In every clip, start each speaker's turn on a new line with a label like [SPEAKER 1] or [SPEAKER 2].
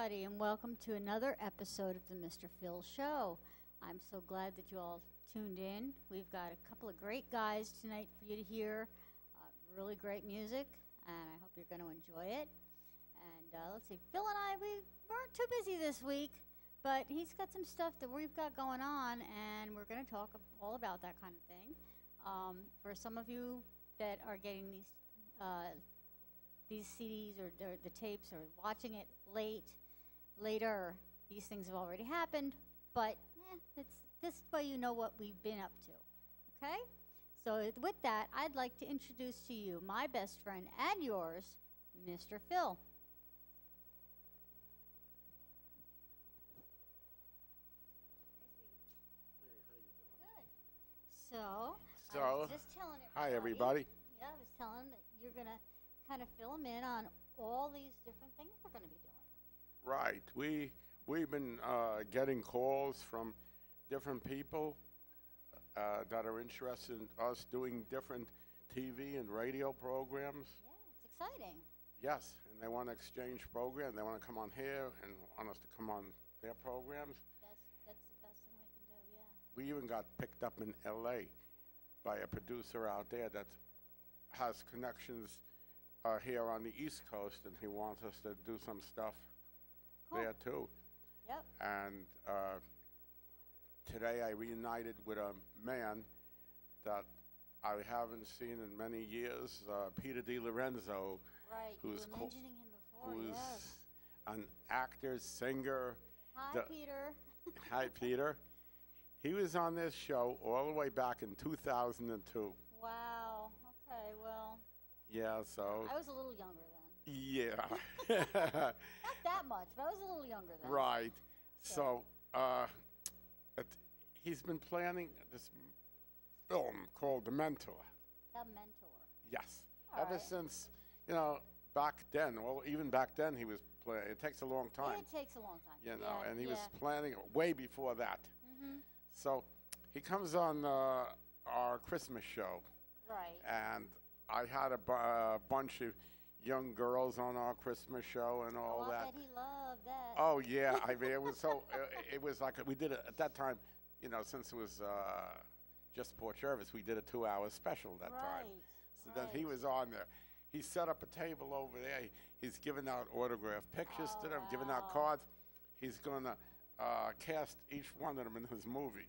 [SPEAKER 1] everybody, and welcome to another episode of the Mr. Phil Show. I'm so glad that you all tuned in. We've got a couple of great guys tonight for you to hear. Really great music, and I hope you're going to enjoy it. And let's see, Phil and I, we weren't too busy this week, but he's got some stuff that we've got going on, and we're going to talk all about that kind of thing. For some of you that are getting these CDs or the tapes or watching it later, these things have already happened, but it's this way you know what we've been up to, okay? So with that, I'd like to introduce to you my best friend and yours, Mr. Phil. Good. So I was just telling everybody.
[SPEAKER 2] Hi, everybody.
[SPEAKER 1] Yeah, I was telling them that you're going to kind of fill them in on all these different things we're going to be doing.
[SPEAKER 2] Right. We've been getting calls from different people that are interested in us doing different TV and radio programs.
[SPEAKER 1] Yeah, it's exciting.
[SPEAKER 2] Yes, and they want to exchange programs. They want to come on here and want us to come on their programs.
[SPEAKER 1] That's the best thing we can do, yeah.
[SPEAKER 2] We even got picked up in L.A. by a producer out there that has connections here on the East Coast, and he wants us to do some stuff there too.
[SPEAKER 1] Yep.
[SPEAKER 2] And today I reunited with a man that I haven't seen in many years, Peter DiLorenzo.
[SPEAKER 1] Right, you were mentioning him before,
[SPEAKER 2] who's
[SPEAKER 1] yes.
[SPEAKER 2] an actor, singer.
[SPEAKER 1] Hi, Peter.
[SPEAKER 2] Hi, Peter. He was on this show all the way back in 2002.
[SPEAKER 1] Wow. Okay, well.
[SPEAKER 2] Yeah, so.
[SPEAKER 1] I was a little younger then.
[SPEAKER 2] Yeah.
[SPEAKER 1] Not that much, but I was a little younger then.
[SPEAKER 2] Right. So he's been planning this film called The Mentor.
[SPEAKER 1] The Mentor.
[SPEAKER 2] Yes.
[SPEAKER 1] All
[SPEAKER 2] Ever
[SPEAKER 1] right.
[SPEAKER 2] since, back then, well, even back then he was planning. It takes a long time.
[SPEAKER 1] It takes a long time.
[SPEAKER 2] And he was planning way before that.
[SPEAKER 1] Mm-hmm.
[SPEAKER 2] So he comes on our Christmas show.
[SPEAKER 1] Right.
[SPEAKER 2] And I had a bunch of young girls on our Christmas show and all that.
[SPEAKER 1] I bet he loved that.
[SPEAKER 2] Oh, yeah. I mean, it was so, it was like, we did it at that time, since it was just Port Jervis, we did a 2-hour special that time. So then he was on there. He set up a table over there. He's giving out autographed pictures to them, giving out cards. He's going to cast each one of them in his movie.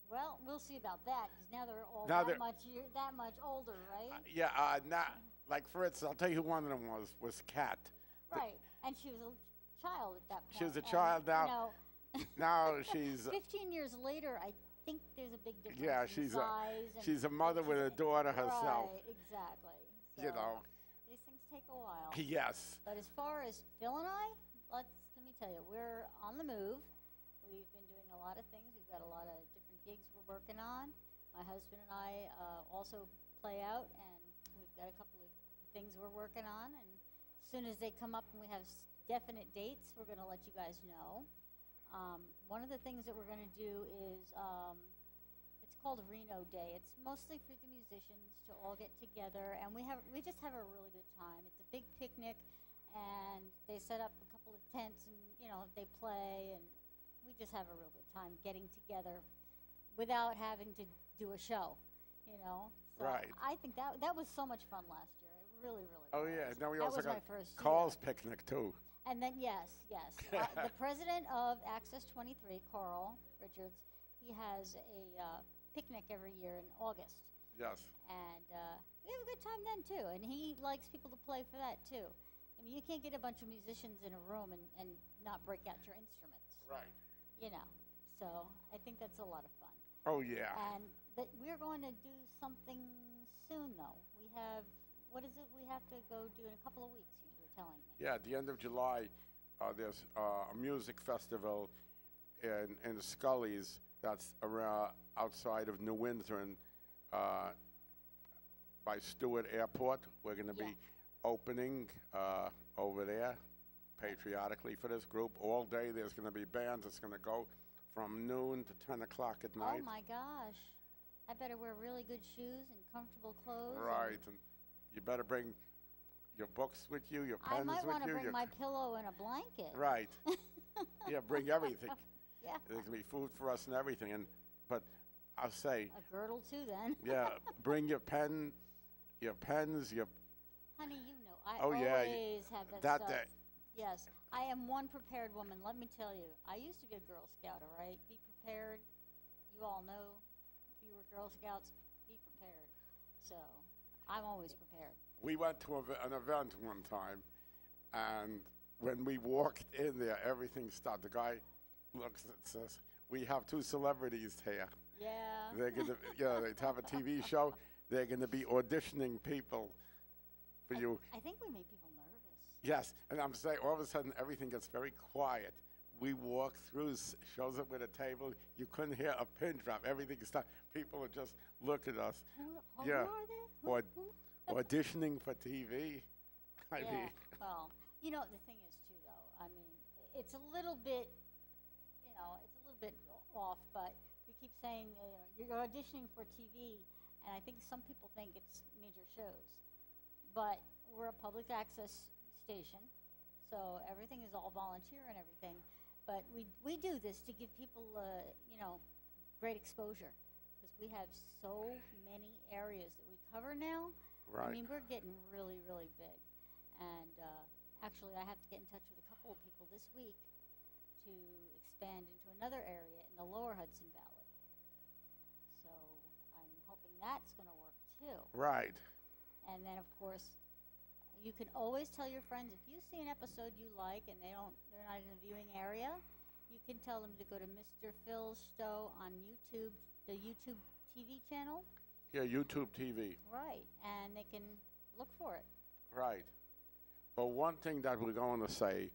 [SPEAKER 1] Well, we'll see about that, because now they're all
[SPEAKER 2] Now
[SPEAKER 1] that much older, right?
[SPEAKER 2] Yeah, like for instance, I'll tell you who one of them was Kat.
[SPEAKER 1] Right, and she was a child at that point.
[SPEAKER 2] She was a child now. Now she's
[SPEAKER 1] 15 years later, I think there's a big difference.
[SPEAKER 2] Yeah,
[SPEAKER 1] in size
[SPEAKER 2] she's a mother with a daughter herself.
[SPEAKER 1] Right, exactly. So these things take a while.
[SPEAKER 2] Yes.
[SPEAKER 1] But as far as Phil and I, let me tell you, we're on the move. We've been doing a lot of things. We've got a lot of different gigs we're working on. My husband and I also play out, and we've got a couple of things we're working on. And as soon as they come up and we have definite dates, we're going to let you guys know. One of the things that we're going to do is it's called Reno Day. It's mostly for the musicians to all get together, and we just have a really good time. It's a big picnic, and they set up a couple of tents, and they play, and we just have a real good time getting together without having to do a show. So
[SPEAKER 2] right.
[SPEAKER 1] I think that was so much fun last year. It really, really was.
[SPEAKER 2] Oh yeah. Now we
[SPEAKER 1] that
[SPEAKER 2] also
[SPEAKER 1] was
[SPEAKER 2] got
[SPEAKER 1] my first
[SPEAKER 2] Carl's
[SPEAKER 1] year.
[SPEAKER 2] picnic too.
[SPEAKER 1] And then yes. The president of Access 23, Carl Richards, he has a picnic every year in August.
[SPEAKER 2] Yes.
[SPEAKER 1] And we have a good time then too. And he likes people to play for that too. I mean, you can't get a bunch of musicians in a room and not break out your instruments.
[SPEAKER 2] Right.
[SPEAKER 1] So I think that's a lot of fun.
[SPEAKER 2] Oh yeah.
[SPEAKER 1] And we're going to do something soon though. We have, what is it we have to go do in a couple of weeks, you were telling me.
[SPEAKER 2] Yeah, at the end of July, there's a music festival in Scully's that's around outside of New Windsor and by Stewart Airport. We're going to be opening over there patriotically for this group all day. There's going to be bands. It's going to go from noon to 10 o'clock at night.
[SPEAKER 1] Oh my gosh. I better wear really good shoes and comfortable clothes.
[SPEAKER 2] Right, and you better bring your books with you, your
[SPEAKER 1] I
[SPEAKER 2] pens
[SPEAKER 1] might
[SPEAKER 2] with
[SPEAKER 1] want to
[SPEAKER 2] you.
[SPEAKER 1] bring my pillow and a blanket.
[SPEAKER 2] Right. Yeah, bring everything.
[SPEAKER 1] Yeah.
[SPEAKER 2] There's going to be food for us and everything. But I'll say,
[SPEAKER 1] A girdle too, then.
[SPEAKER 2] yeah, bring your pens, your.
[SPEAKER 1] Honey, you know, I
[SPEAKER 2] Oh, yeah,
[SPEAKER 1] always have that
[SPEAKER 2] that
[SPEAKER 1] stuff.
[SPEAKER 2] day.
[SPEAKER 1] Yes, I am one prepared woman. Let me tell you, I used to be a Girl Scout. All right, be prepared. You all know, if you were Girl Scouts, be prepared. So, I'm always prepared.
[SPEAKER 2] We went to an event one time, and when we walked in there, everything stopped. The guy looks and says, "We have 2 celebrities here.
[SPEAKER 1] Yeah.
[SPEAKER 2] They're gonna, they have a TV show. They're gonna be auditioning people for you."
[SPEAKER 1] I think we made people nervous.
[SPEAKER 2] Yes, and I'm saying, all of a sudden, everything gets very quiet. We walk through, shows up with a table. You couldn't hear a pin drop. Everything stopped. People would just look at us.
[SPEAKER 1] Who
[SPEAKER 2] Yeah.
[SPEAKER 1] are they?
[SPEAKER 2] Auditioning for TV. I
[SPEAKER 1] Yeah.
[SPEAKER 2] mean,
[SPEAKER 1] Well, you know, the thing is, too, though, I mean, it's a little bit, it's a little bit off, but we keep saying, you're auditioning for TV, and I think some people think it's major shows. But we're a public access station, so everything is all volunteer and everything. But we do this to give people, great exposure, because we have so many areas that we cover now.
[SPEAKER 2] right.
[SPEAKER 1] I mean, we're getting really, really big. And actually, I have to get in touch with a couple of people this week to expand into another area in the lower Hudson Valley. So I'm hoping that's going to work too.
[SPEAKER 2] Right.
[SPEAKER 1] And then, of course, you can always tell your friends, if you see an episode you like and they're not in the viewing area, you can tell them to go to Mr. Phil's Show on YouTube, the YouTube TV channel.
[SPEAKER 2] Yeah, YouTube TV.
[SPEAKER 1] Right, and they can look for it.
[SPEAKER 2] Right. But one thing that we're going to say,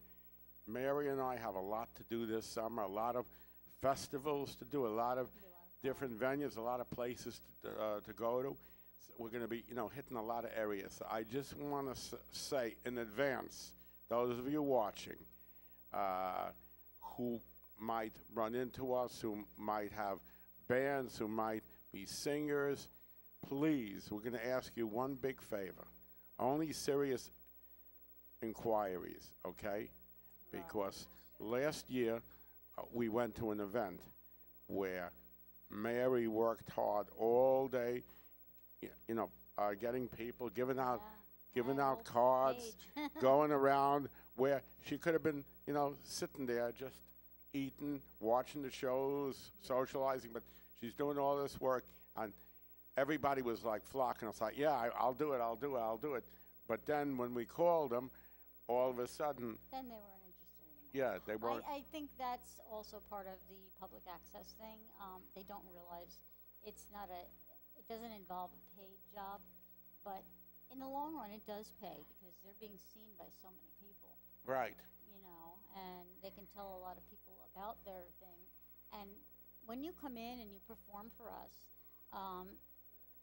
[SPEAKER 2] Mary and I have a lot to do this summer, a lot of festivals to do, a lot of different venues, a lot of places to go to. So we're going to be, hitting a lot of areas. So I just want to say in advance, those of you watching who might run into us, who might have bands, who might be singers, please, we're going to ask you one big favor. Only serious inquiries, okay? Because last year we went to an event where Mary worked hard all day, getting people, giving out cards, going around where she could have been, sitting there just eating, watching the shows, socializing, but she's doing all this work, and everybody was like flocking us like, yeah, I'll do it. But then when we called them, all of a sudden,
[SPEAKER 1] Then they weren't interested anymore.
[SPEAKER 2] yeah, they weren't.
[SPEAKER 1] I think that's also part of the public access thing. They don't realize it doesn't involve a paid job, but in the long run, it does pay because they're being seen by so many people.
[SPEAKER 2] Right.
[SPEAKER 1] And they can tell a lot of people about their thing. And when you come in and you perform for us,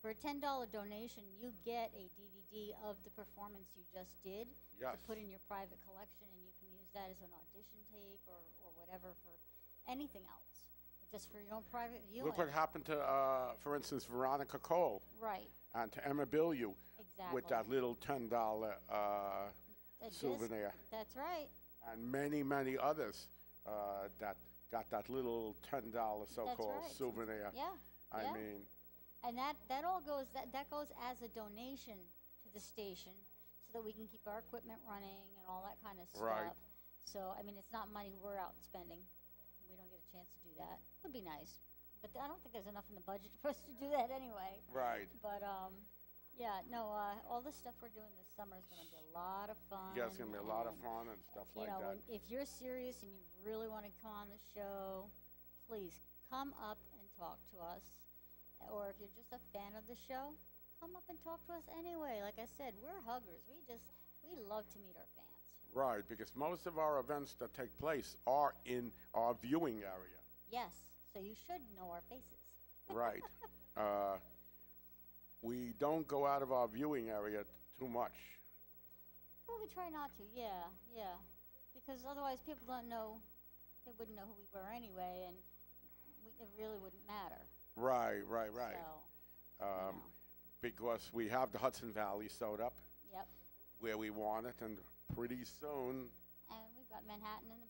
[SPEAKER 1] for a $10 donation, you get a DVD of the performance you just did
[SPEAKER 2] Yes.
[SPEAKER 1] to put in your private collection, and you can use that as an audition tape or whatever for anything else, just for your own private viewing.
[SPEAKER 2] Look what happened to, for instance, Veronica Cole
[SPEAKER 1] Right,
[SPEAKER 2] and to Emma Billiou
[SPEAKER 1] exactly.
[SPEAKER 2] with that little $10 souvenir.
[SPEAKER 1] That's right.
[SPEAKER 2] And many, many others that got that little $10 so-called
[SPEAKER 1] right.
[SPEAKER 2] souvenir.
[SPEAKER 1] Yeah.
[SPEAKER 2] I
[SPEAKER 1] yeah.
[SPEAKER 2] mean,
[SPEAKER 1] And that all goes that goes as a donation to the station, so that we can keep our equipment running and all that kind of stuff.
[SPEAKER 2] Right.
[SPEAKER 1] So I mean, it's not money we're out spending. We don't get a chance to do that. Would be nice, but I don't think there's enough in the budget for us to do that anyway.
[SPEAKER 2] right.
[SPEAKER 1] But yeah, no, all the stuff we're doing this summer is going to be a lot of fun.
[SPEAKER 2] Yeah, it's going to be a lot of
[SPEAKER 1] and,
[SPEAKER 2] fun and stuff like that.
[SPEAKER 1] if you're serious and you really want to come on the show, please come up and talk to us. Or if you're just a fan of the show, come up and talk to us anyway. Like I said, we're huggers. We love to meet our fans.
[SPEAKER 2] Right, because most of our events that take place are in our viewing area.
[SPEAKER 1] Yes, so you should know our faces.
[SPEAKER 2] Right. We don't go out of our viewing area too much.
[SPEAKER 1] Well, we try not to, yeah. Because otherwise people don't know, they wouldn't know who we were anyway, and it really wouldn't matter.
[SPEAKER 2] Right.
[SPEAKER 1] So,
[SPEAKER 2] Because we have the Hudson Valley sewed up.
[SPEAKER 1] yep.
[SPEAKER 2] where we want it, and pretty soon.
[SPEAKER 1] And we've got Manhattan and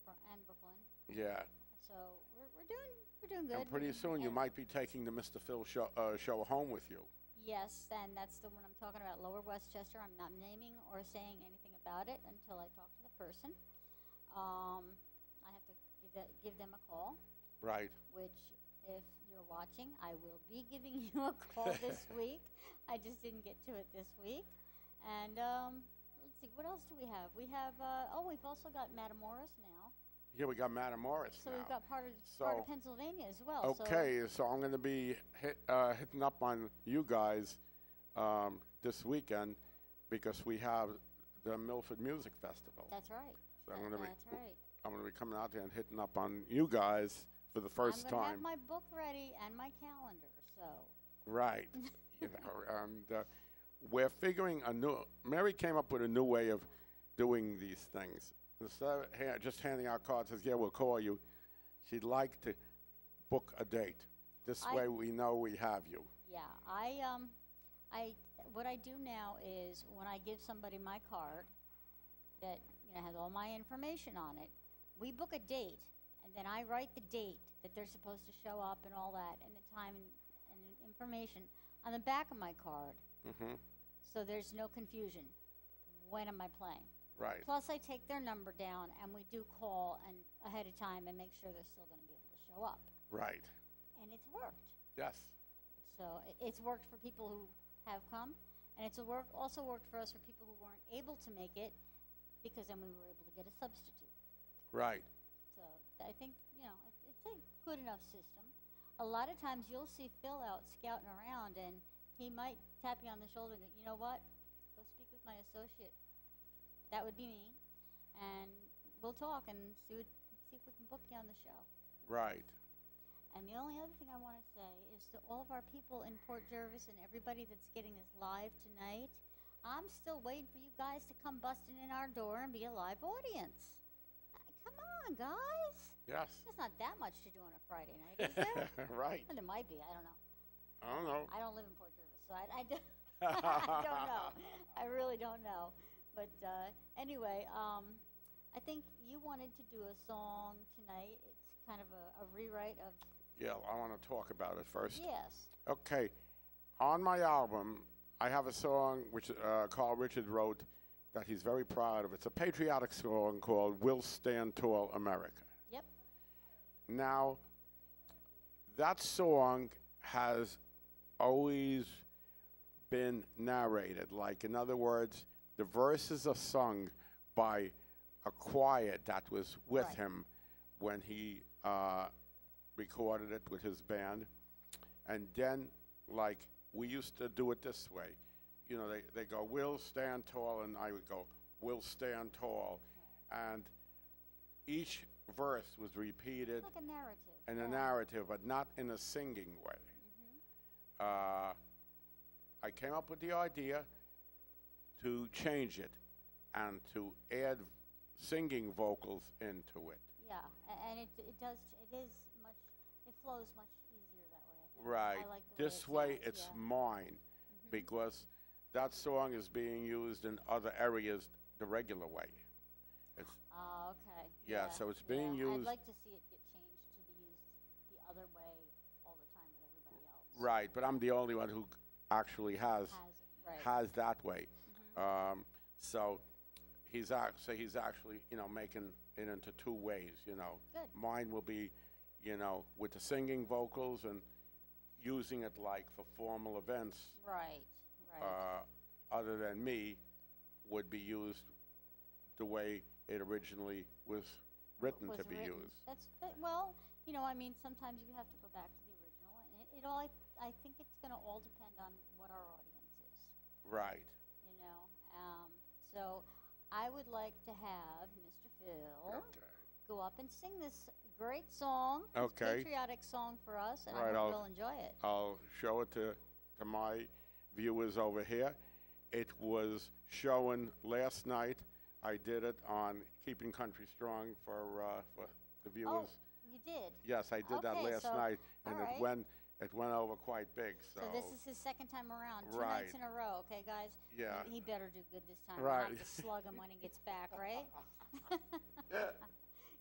[SPEAKER 1] Brooklyn.
[SPEAKER 2] Yeah.
[SPEAKER 1] So we're doing good.
[SPEAKER 2] And pretty soon you might be taking the Mr. Phil show home with you.
[SPEAKER 1] Yes, and that's the one I'm talking about, Lower Westchester. I'm not naming or saying anything about it until I talk to the person. I have to give them a call.
[SPEAKER 2] Right.
[SPEAKER 1] Which, if you're watching, I will be giving you a call this week. I just didn't get to it this week. And let's see, what else do we have? We have, we've also got Matamoros now.
[SPEAKER 2] Yeah, we got Matamoros
[SPEAKER 1] so
[SPEAKER 2] now.
[SPEAKER 1] We've got part of Pennsylvania as well.
[SPEAKER 2] Okay, so I'm going to be hitting up on you guys this weekend because we have the Milford Music Festival.
[SPEAKER 1] That's right.
[SPEAKER 2] So
[SPEAKER 1] that's right.
[SPEAKER 2] I'm going to be coming out there and hitting up on you guys for the first time.
[SPEAKER 1] I'm going to have my book ready and my calendar, so.
[SPEAKER 2] Right. And we're figuring Mary came up with a new way of doing these things. Instead of just handing out cards, says, yeah, we'll call you. She'd like to book a date. This way we know we have you.
[SPEAKER 1] Yeah, what I do now is when I give somebody my card that has all my information on it, we book a date, and then I write the date that they're supposed to show up and all that, and the time and information on the back of my card.
[SPEAKER 2] Mm-hmm.
[SPEAKER 1] So there's no confusion. When am I playing?
[SPEAKER 2] Right.
[SPEAKER 1] Plus, I take their number down, and we do call and ahead of time and make sure they're still going to be able to show up.
[SPEAKER 2] Right.
[SPEAKER 1] And it's worked.
[SPEAKER 2] Yes.
[SPEAKER 1] So it's worked for people who have come, and it's also worked for us for people who weren't able to make it, because then we were able to get a substitute.
[SPEAKER 2] Right.
[SPEAKER 1] So I think it's a good enough system. A lot of times you'll see Phil out scouting around, and he might tap you on the shoulder and go, you know what? Go speak with my associate. That would be me, and we'll talk and see if we can book you on the show.
[SPEAKER 2] Right.
[SPEAKER 1] And the only other thing I want to say is to all of our people in Port Jervis and everybody that's getting this live tonight, I'm still waiting for you guys to come busting in our door and be a live audience. Come on, guys.
[SPEAKER 2] Yes.
[SPEAKER 1] There's not that much to do on a Friday night, is there?
[SPEAKER 2] Right.
[SPEAKER 1] Well, there might be. I don't know.
[SPEAKER 2] I don't know.
[SPEAKER 1] I don't live in Port Jervis, so I don't know. I really don't know. But anyway, I think you wanted to do a song tonight. It's kind of a rewrite of...
[SPEAKER 2] Yeah, I want to talk about it first.
[SPEAKER 1] Yes.
[SPEAKER 2] Okay. On my album, I have a song which Carl Richard wrote that he's very proud of. It's a patriotic song called We'll Stand Tall, America.
[SPEAKER 1] Yep.
[SPEAKER 2] Now, that song has always been narrated. Like, in other words, the verses are sung by a choir that was with him when he recorded it with his band. And then, like, we used to do it this way. They go, we'll stand tall, and I would go, we'll stand tall. And each verse was repeated.
[SPEAKER 1] Like a narrative.
[SPEAKER 2] In a narrative, but not in a singing way.
[SPEAKER 1] Mm-hmm.
[SPEAKER 2] I came up with the idea to change it and to add singing vocals into it.
[SPEAKER 1] Yeah, and it flows much easier that way, I think.
[SPEAKER 2] Right.
[SPEAKER 1] I like the
[SPEAKER 2] This way
[SPEAKER 1] it sounds,
[SPEAKER 2] it's mine, because that song is being used in other areas the regular way. It's
[SPEAKER 1] okay.
[SPEAKER 2] yeah, so it's being used.
[SPEAKER 1] I'd like to see it get changed to be used the other way all the time with everybody else.
[SPEAKER 2] Right, but I'm the only one who actually has that way.
[SPEAKER 1] Mm-hmm.
[SPEAKER 2] So he's actually making it into two ways.
[SPEAKER 1] Good.
[SPEAKER 2] Mine will be, with the singing vocals and using it like for formal events.
[SPEAKER 1] Right.
[SPEAKER 2] Other than me, would be used the way it originally was written to be used.
[SPEAKER 1] Well, sometimes you have to go back to the original, and I think it's going to all depend on what our audience is.
[SPEAKER 2] Right.
[SPEAKER 1] So I would like to have Mr. Phil go up and sing this great song, this patriotic song for us, and I hope you'll enjoy it.
[SPEAKER 2] I'll show it to my viewers over here. It was shown last night. I did it on Keeping Country Strong for the viewers.
[SPEAKER 1] Oh, you did?
[SPEAKER 2] Yes, I did that last night, and It went over quite big, so.
[SPEAKER 1] So this is his second time around, two
[SPEAKER 2] Right.
[SPEAKER 1] nights in a row, okay, guys?
[SPEAKER 2] Yeah.
[SPEAKER 1] He better do good this time.
[SPEAKER 2] Right.
[SPEAKER 1] We'll have to slug him when he gets back, right? Go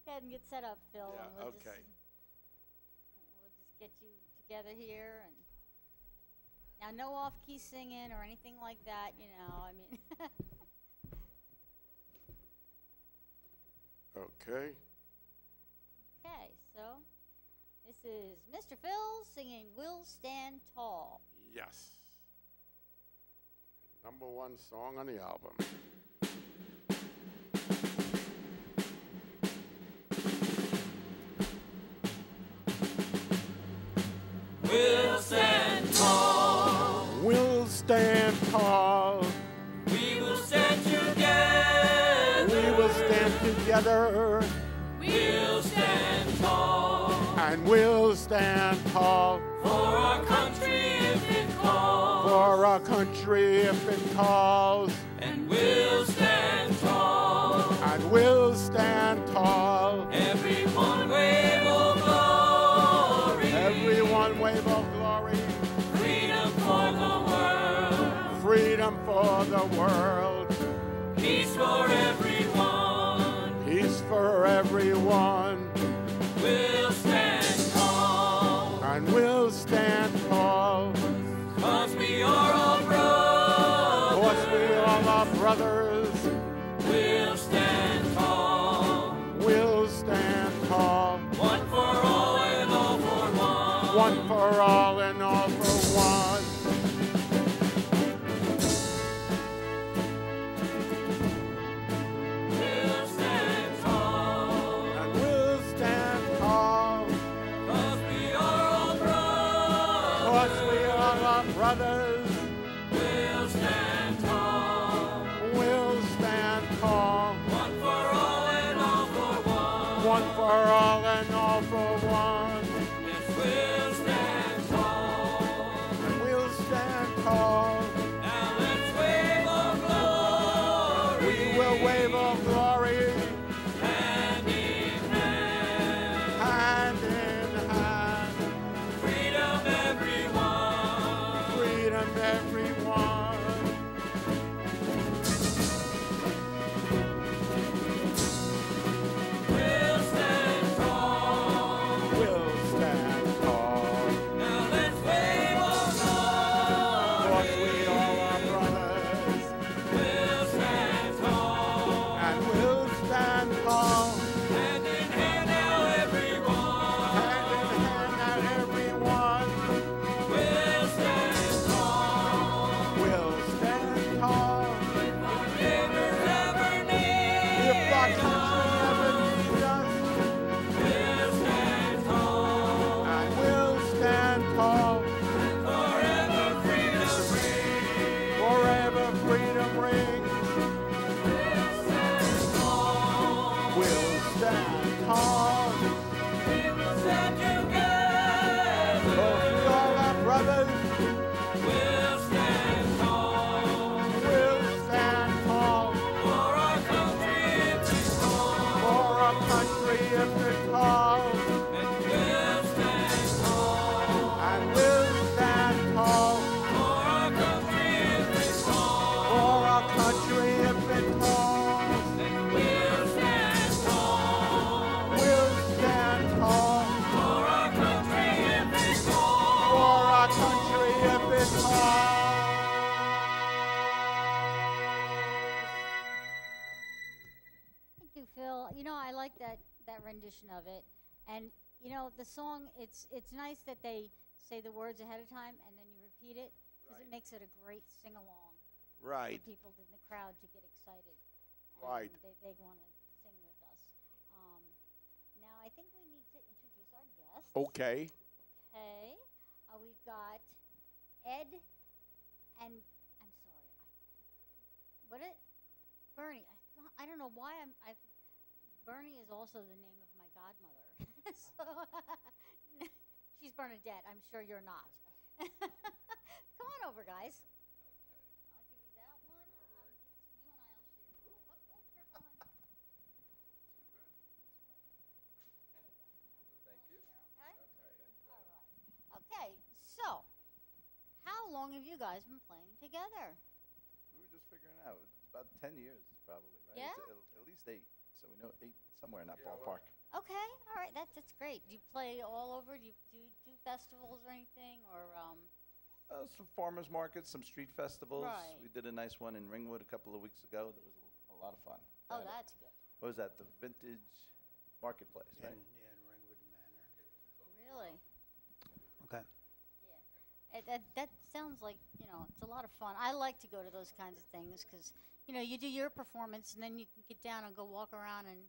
[SPEAKER 1] ahead and get set up, Phil.
[SPEAKER 2] Yeah,
[SPEAKER 1] And we'll
[SPEAKER 2] okay.
[SPEAKER 1] We'll just get you together here. And now, no off-key singing or anything like that, you know, I mean.
[SPEAKER 2] Okay.
[SPEAKER 1] Okay, so this is Mr. Phil singing We'll Stand Tall.
[SPEAKER 2] Yes. #1 song on the album.
[SPEAKER 3] We'll stand tall.
[SPEAKER 2] We'll stand tall.
[SPEAKER 3] We will stand together.
[SPEAKER 2] We will stand together.
[SPEAKER 3] We'll stand tall.
[SPEAKER 2] And we'll stand tall.
[SPEAKER 3] For our country if it calls.
[SPEAKER 2] For our country if it calls.
[SPEAKER 3] And we'll stand tall.
[SPEAKER 2] And we'll stand tall.
[SPEAKER 3] Everyone wave of glory.
[SPEAKER 2] Everyone wave of glory.
[SPEAKER 3] Freedom for the world.
[SPEAKER 2] Freedom for the world.
[SPEAKER 3] Peace for everyone.
[SPEAKER 2] Peace for everyone.
[SPEAKER 3] We'll stand tall.
[SPEAKER 2] And we'll stand tall.
[SPEAKER 3] 'Cause we are all brothers.
[SPEAKER 2] Cause we all are brothers.
[SPEAKER 3] We'll stand tall.
[SPEAKER 2] We'll stand tall.
[SPEAKER 3] One for all and all for one.
[SPEAKER 2] One for all and all for one.
[SPEAKER 3] We'll stand tall.
[SPEAKER 2] And we'll stand tall.
[SPEAKER 3] 'Cause we are all brothers.
[SPEAKER 2] Cause we all are brothers.
[SPEAKER 3] We'll stand tall.
[SPEAKER 2] We'll stand tall.
[SPEAKER 3] One for all and all for one.
[SPEAKER 2] One for all and all for one.
[SPEAKER 3] Yes, we'll stand tall.
[SPEAKER 2] And we'll stand tall.
[SPEAKER 3] Now let's wave our glory.
[SPEAKER 2] We will wave our glory.
[SPEAKER 3] Hand in hand.
[SPEAKER 2] Hand in hand.
[SPEAKER 3] Freedom everyone.
[SPEAKER 2] Freedom everyone.
[SPEAKER 3] We'll stand tall.
[SPEAKER 2] We'll stand tall.
[SPEAKER 3] Now let's wave our
[SPEAKER 2] Cause
[SPEAKER 3] glory.
[SPEAKER 2] we all are brothers.
[SPEAKER 3] We'll stand tall.
[SPEAKER 2] And we'll stand tall.
[SPEAKER 3] Hand in hand now everyone.
[SPEAKER 2] Hand in hand now everyone.
[SPEAKER 3] We'll stand tall.
[SPEAKER 2] We'll stand tall.
[SPEAKER 3] Our neighbors ever need.
[SPEAKER 2] If our country ever needs us.
[SPEAKER 3] We'll stand tall.
[SPEAKER 2] And we'll stand tall.
[SPEAKER 3] Forever freedom rings.
[SPEAKER 2] Forever freedom rings.
[SPEAKER 3] We'll stand tall.
[SPEAKER 2] We'll stand tall.
[SPEAKER 3] We will stand together.
[SPEAKER 2] Cause we all are brothers.
[SPEAKER 3] We'll stand tall.
[SPEAKER 2] We'll stand tall.
[SPEAKER 3] For our country if it calls.
[SPEAKER 2] For our country if it calls.
[SPEAKER 3] And we'll stand tall.
[SPEAKER 2] And we'll stand tall.
[SPEAKER 3] For our country if it calls.
[SPEAKER 2] For our country if it calls.
[SPEAKER 3] And we'll stand tall.
[SPEAKER 2] We'll stand tall.
[SPEAKER 3] For our country if it calls.
[SPEAKER 2] For our country if it calls.
[SPEAKER 1] Thank you, Phil. You know, I like that rendition of it. And, you know, the song, it's nice that they say the words ahead of time and then you repeat it because it makes it a great sing-along.
[SPEAKER 2] Right.
[SPEAKER 1] For people in the crowd to get excited.
[SPEAKER 2] Right.
[SPEAKER 1] And they want to sing with us. Now, I think we need to introduce our guests.
[SPEAKER 2] Okay.
[SPEAKER 1] Okay. We've got Ed and, I'm sorry, Bernie. I don't know why Bernie is also the name of my godmother. So, she's Bernadette. I'm sure you're not. Come on over, guys. I'll give you that one. You and I'll share. Careful, hon. Thank you. Okay? All right. Okay, So, how long have you guys been playing together?
[SPEAKER 4] We were just figuring it out. It's about 10 years, probably, right?
[SPEAKER 1] Yeah?
[SPEAKER 4] It's at least 8. So we know 8 somewhere in that ballpark.
[SPEAKER 1] Okay, all right, that's great. Do you play all over? Do you do festivals or anything, or
[SPEAKER 4] Some farmers markets, some street festivals.
[SPEAKER 1] Right.
[SPEAKER 4] We did a nice one in Ringwood a couple of weeks ago. That was a lot of fun.
[SPEAKER 1] Oh,
[SPEAKER 4] Had
[SPEAKER 1] that's good.
[SPEAKER 4] What was that? The Vintage Marketplace, right?
[SPEAKER 5] In Ringwood Manor.
[SPEAKER 1] Really?
[SPEAKER 5] Okay.
[SPEAKER 1] Yeah. That sounds like, it's a lot of fun. I like to go to those kinds of things because, you do your performance and then you can get down and go walk around and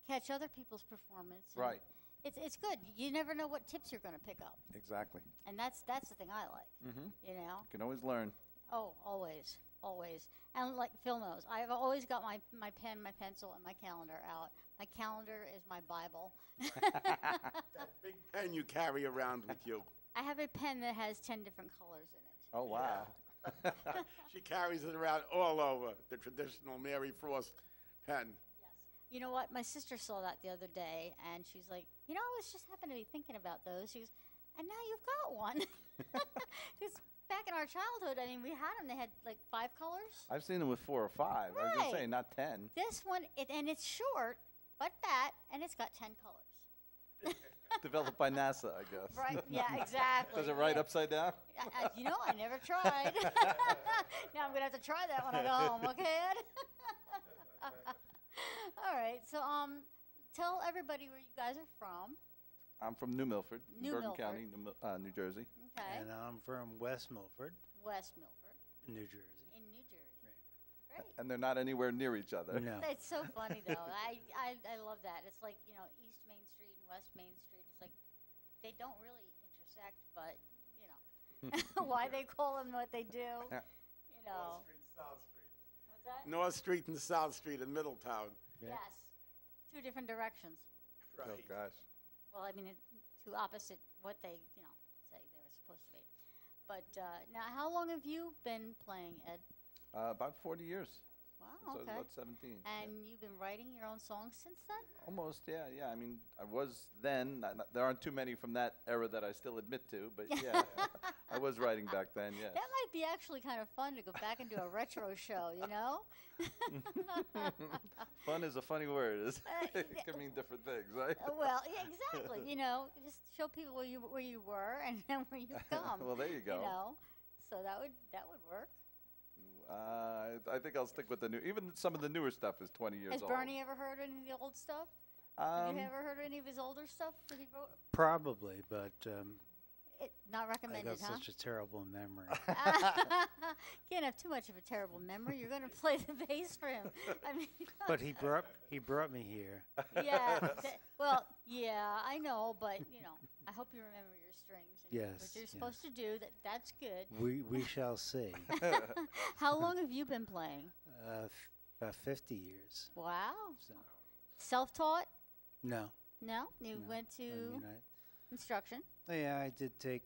[SPEAKER 1] catch other people's performance. And
[SPEAKER 4] Right.
[SPEAKER 1] It's good. You never know what tips you're going to pick up.
[SPEAKER 4] Exactly.
[SPEAKER 1] And that's the thing I like,
[SPEAKER 4] Mm-hmm.
[SPEAKER 1] You
[SPEAKER 4] can always learn.
[SPEAKER 1] Oh, always, always. And like Phil knows, I've always got my pen, my pencil, and my calendar out. My calendar is my Bible.
[SPEAKER 2] That big pen you carry around with you.
[SPEAKER 1] I have a pen that has 10 different colors in it.
[SPEAKER 4] Oh, wow.
[SPEAKER 2] She carries it around all over, the traditional Mary Frost pen.
[SPEAKER 1] Yes. You know what? My sister saw that the other day, and she's like, I was just happened to be thinking about those. She goes, and now you've got one. Because back in our childhood, we had them. They had like 5 colors.
[SPEAKER 4] I've seen them with 4 or 5. I was going to
[SPEAKER 1] Right.
[SPEAKER 4] say, not 10.
[SPEAKER 1] This one, and it's short, but fat, and it's got 10 colors.
[SPEAKER 4] Developed by NASA, I guess.
[SPEAKER 1] Right? Yeah, exactly.
[SPEAKER 4] Does it write
[SPEAKER 1] yeah.
[SPEAKER 4] upside down?
[SPEAKER 1] I never tried. Now I'm gonna have to try that when I go home. Okay, Ed? All right. So, tell everybody where you guys are from.
[SPEAKER 4] I'm from New Milford,
[SPEAKER 1] New
[SPEAKER 4] Bergen
[SPEAKER 1] Milford.
[SPEAKER 4] County, New Jersey.
[SPEAKER 1] Okay.
[SPEAKER 5] And I'm from West Milford,
[SPEAKER 1] West Milford,
[SPEAKER 5] New Jersey.
[SPEAKER 1] in New Jersey.
[SPEAKER 5] Right.
[SPEAKER 1] Great.
[SPEAKER 4] And they're not anywhere near each other.
[SPEAKER 5] No.
[SPEAKER 1] It's so funny though. I love that. It's like East Main Street and West Main Street. It's like they don't really intersect, but why they call them what they do.
[SPEAKER 2] North Street, South Street.
[SPEAKER 1] What's that?
[SPEAKER 2] North Street and South Street in Middletown.
[SPEAKER 5] Yeah.
[SPEAKER 1] Yes. 2 different directions.
[SPEAKER 2] Right.
[SPEAKER 4] Oh, gosh.
[SPEAKER 1] Well, two opposite what they, say they were supposed to be. But now, how long have you been playing, Ed?
[SPEAKER 4] About 40 years.
[SPEAKER 1] Wow,
[SPEAKER 4] So
[SPEAKER 1] okay.
[SPEAKER 4] about 17. yeah.
[SPEAKER 1] And you've been writing your own songs since then?
[SPEAKER 4] Almost, yeah. I mean, I was then. There aren't too many from that era that I still admit to, but yeah, I was writing back then, yes.
[SPEAKER 1] That might be actually kind of fun to go back and do a retro show,
[SPEAKER 4] Fun is a funny word. It
[SPEAKER 1] yeah.
[SPEAKER 4] can mean different things, right?
[SPEAKER 1] Well, yeah, exactly. Just show people where you were and then where you've come.
[SPEAKER 4] Well, there you go.
[SPEAKER 1] So that would work.
[SPEAKER 4] I think I'll stick with the new. Even some of the newer stuff is 20 years
[SPEAKER 1] Has
[SPEAKER 4] old.
[SPEAKER 1] Bernie ever heard any of the old stuff? Have you ever heard any of his older stuff that he wrote?
[SPEAKER 5] Probably, but
[SPEAKER 1] Not
[SPEAKER 5] I
[SPEAKER 1] recommended,
[SPEAKER 5] got
[SPEAKER 1] huh?
[SPEAKER 5] such a terrible memory.
[SPEAKER 1] Can't have too much of a terrible memory. You're going to play the bass for him.
[SPEAKER 5] But he brought me here.
[SPEAKER 1] Yeah. Yeah, I know, but I hope you remember your strings. And
[SPEAKER 5] Yes,
[SPEAKER 1] what you're supposed to do. That's good.
[SPEAKER 5] We shall see.
[SPEAKER 1] How long have you been playing?
[SPEAKER 5] About 50 years.
[SPEAKER 1] Wow.
[SPEAKER 5] So
[SPEAKER 1] Self-taught?
[SPEAKER 5] no.
[SPEAKER 1] No, you
[SPEAKER 5] no.
[SPEAKER 1] went
[SPEAKER 5] I
[SPEAKER 1] to
[SPEAKER 5] mean,
[SPEAKER 1] instruction.
[SPEAKER 5] yeah, I did take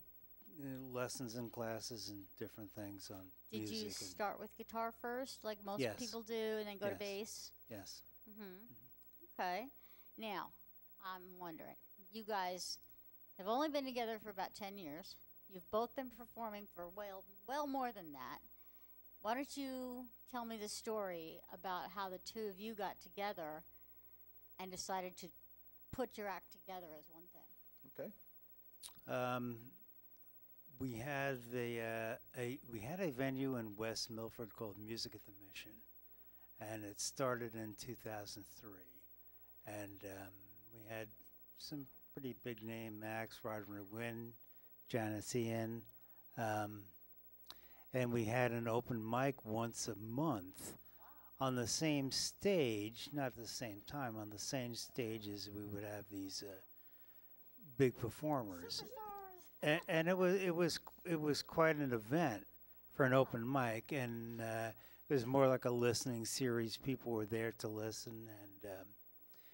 [SPEAKER 5] lessons and classes and different things on
[SPEAKER 1] Did
[SPEAKER 5] music.
[SPEAKER 1] you start with guitar first, like most
[SPEAKER 5] Yes.
[SPEAKER 1] people do, and then go to
[SPEAKER 5] Yes.
[SPEAKER 1] bass?
[SPEAKER 5] Yes.
[SPEAKER 1] Okay. Now, I'm wondering, you guys have only been together for about 10 years. You've both been performing for well more than that. Why don't you tell me the story about how the two of you got together and decided to put your act together as one thing?
[SPEAKER 4] Okay.
[SPEAKER 5] We had a venue in West Milford called Music at the Mission, and it started in 2003. And we had some pretty big name acts: Roderick Wynn, Janice Ian, and we had an open mic once a month on the same stage, not at the same time, on the same stage as we would have these big performers. And it was quite an event for an open mic, and it was more like a listening series. People were there to listen, and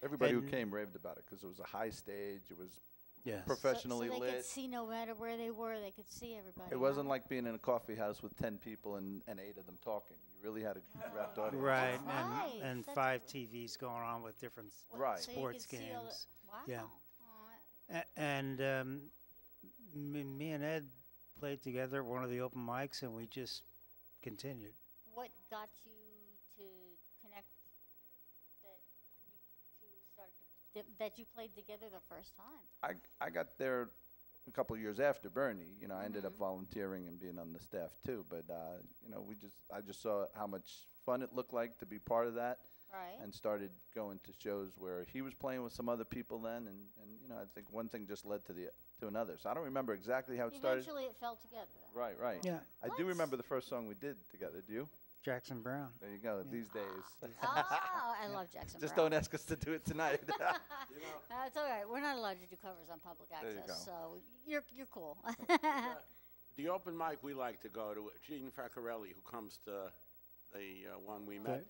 [SPEAKER 4] Everybody who
[SPEAKER 5] and-
[SPEAKER 4] came raved about it because it was a high stage. It was
[SPEAKER 5] yes,
[SPEAKER 4] professionally
[SPEAKER 1] so they
[SPEAKER 4] lit.
[SPEAKER 1] could see no matter where they were, they could see everybody.
[SPEAKER 4] It wasn't
[SPEAKER 1] huh?
[SPEAKER 4] like being in a coffee house with 10 people and 8 of them talking. You really had a wrapped audience.
[SPEAKER 5] right,
[SPEAKER 1] Nice,
[SPEAKER 5] and
[SPEAKER 1] that's
[SPEAKER 5] 5 TVs going on with different
[SPEAKER 1] Well,
[SPEAKER 4] Right.
[SPEAKER 1] so you
[SPEAKER 5] sports
[SPEAKER 1] could see all the-
[SPEAKER 5] games.
[SPEAKER 1] Wow.
[SPEAKER 5] Yeah.
[SPEAKER 1] Oh,
[SPEAKER 5] and me and Ed played together at one of the open mics, and we just continued.
[SPEAKER 1] What got you to connect that you two started that you played together the first time?
[SPEAKER 4] I got there a couple of years after Bernie. You know, I ended up volunteering and being on the staff too. But you know, I just saw how much fun it looked like to be part of that.
[SPEAKER 1] Right.
[SPEAKER 4] And started going to shows where he was playing with some other people then, and you know, I think one thing just led to another. So I don't remember exactly how it started.
[SPEAKER 1] Eventually, it fell together. Then.
[SPEAKER 4] Right.
[SPEAKER 5] Yeah.
[SPEAKER 4] I do remember the first song we did together. Do you?
[SPEAKER 5] Jackson Brown.
[SPEAKER 4] There you go. These days.
[SPEAKER 1] Oh, I love Jackson
[SPEAKER 4] Just
[SPEAKER 1] Brown.
[SPEAKER 4] don't ask us to do it tonight.
[SPEAKER 2] You know,
[SPEAKER 1] It's all right. We're not allowed to do covers on public
[SPEAKER 4] There you
[SPEAKER 1] access,
[SPEAKER 4] go.
[SPEAKER 1] so you're cool.
[SPEAKER 2] the open mic we like to go to, Gene Faccarelli, who comes to the one we met,
[SPEAKER 5] Okay.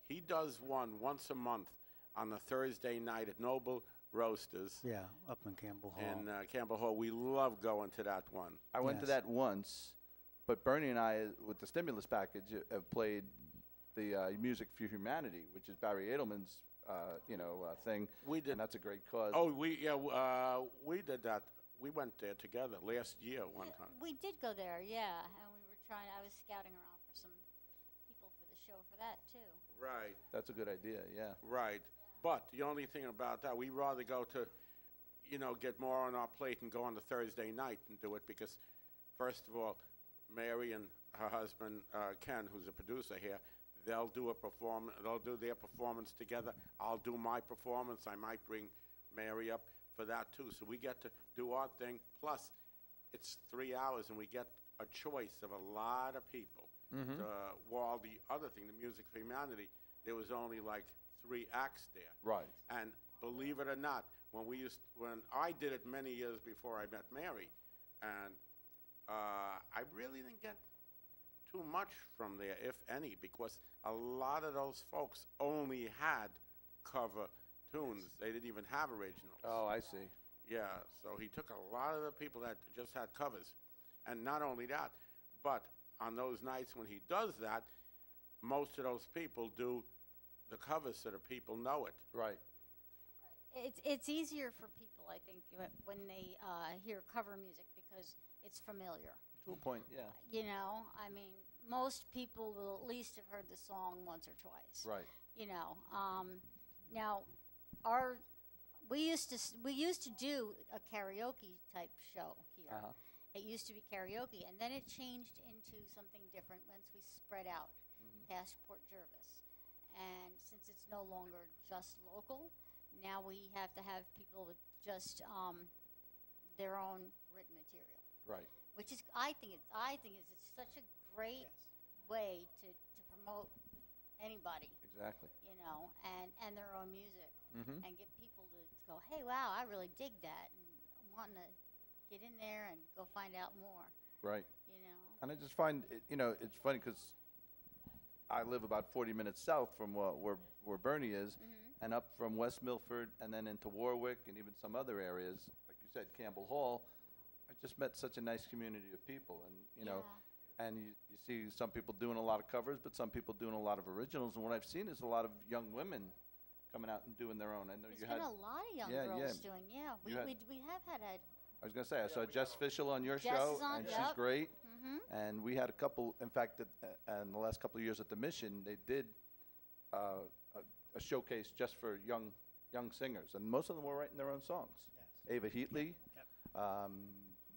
[SPEAKER 2] he does one once a month on a Thursday night at Noble Roasters
[SPEAKER 5] Yeah, up in Campbell Hall.
[SPEAKER 2] in Campbell Hall. We love going to that one.
[SPEAKER 4] I went to
[SPEAKER 5] Yes.
[SPEAKER 4] that once, but Bernie and I, with the stimulus package, have played the Music for Humanity, which is Barry Edelman's, thing.
[SPEAKER 2] We did.
[SPEAKER 4] And that's a great cause.
[SPEAKER 2] Oh, we did that. We went there together last year one time.
[SPEAKER 1] We did go there, yeah, and we were trying. I was scouting around for some people for the show for that too.
[SPEAKER 2] Right.
[SPEAKER 4] That's a good idea, yeah.
[SPEAKER 2] Right. But the only thing about that, we'd rather go to, get more on our plate and go on the Thursday night and do it because, first of all, Mary and her husband, Ken, who's a producer here, they'll do their performance together. I'll do my performance. I might bring Mary up for that too. So we get to do our thing. Plus, it's 3 hours and we get a choice of a lot of people. While the other thing, the Music for Humanity, there was only like 3 acts there.
[SPEAKER 4] Right.
[SPEAKER 2] And believe it or not, when I did it many years before I met Mary, and I really didn't get too much from there, if any, because a lot of those folks only had cover tunes. They didn't even have originals.
[SPEAKER 4] Oh, I see.
[SPEAKER 2] Yeah, so he took a lot of the people that just had covers. And not only that, but on those nights when he does that, most of those people do the covers so that people know it.
[SPEAKER 4] Right.
[SPEAKER 1] It's easier for people, I think, when they hear cover music because it's familiar.
[SPEAKER 4] To a point, yeah.
[SPEAKER 1] I mean, most people will at least have heard the song once or twice.
[SPEAKER 4] Right.
[SPEAKER 1] Now, we used to do a karaoke type show here.
[SPEAKER 4] Uh-huh.
[SPEAKER 1] It used to be karaoke, and then it changed into something different once we spread out past Port Jervis. And since it's no longer just local, now we have to have people with just their own written material.
[SPEAKER 4] Right.
[SPEAKER 1] Which is, I think it's such a great way to promote anybody,
[SPEAKER 4] Exactly.
[SPEAKER 1] and their own music,
[SPEAKER 4] Mm-hmm.
[SPEAKER 1] and get people to go, hey, wow, I really dig that, and I'm wanting to get in there and go find out more,
[SPEAKER 4] Right. And I just find, it's funny because I live about 40 minutes south from where Bernie is, and up from West Milford, and then into Warwick, and even some other areas, like you said, Campbell Hall. I just met such a nice community of people, and and you see some people doing a lot of covers, but some people doing a lot of originals. And what I've seen is a lot of young women coming out and doing their own. I know
[SPEAKER 1] There's
[SPEAKER 4] you
[SPEAKER 1] been
[SPEAKER 4] had.
[SPEAKER 1] a lot of young
[SPEAKER 4] yeah,
[SPEAKER 1] girls
[SPEAKER 4] yeah.
[SPEAKER 1] doing,
[SPEAKER 4] You had-
[SPEAKER 1] we have had a,
[SPEAKER 4] I was gonna say I saw Jess Fischel on your
[SPEAKER 1] Jess
[SPEAKER 4] show,
[SPEAKER 1] is on,
[SPEAKER 4] and
[SPEAKER 1] yep.
[SPEAKER 4] she's great.
[SPEAKER 1] Mhm.
[SPEAKER 4] And we had a couple. In fact, in the last couple of years at the Mission, they did a showcase just for young singers, and most of them were writing their own songs.
[SPEAKER 5] Yes.
[SPEAKER 4] Ava Heatley,
[SPEAKER 5] Yep.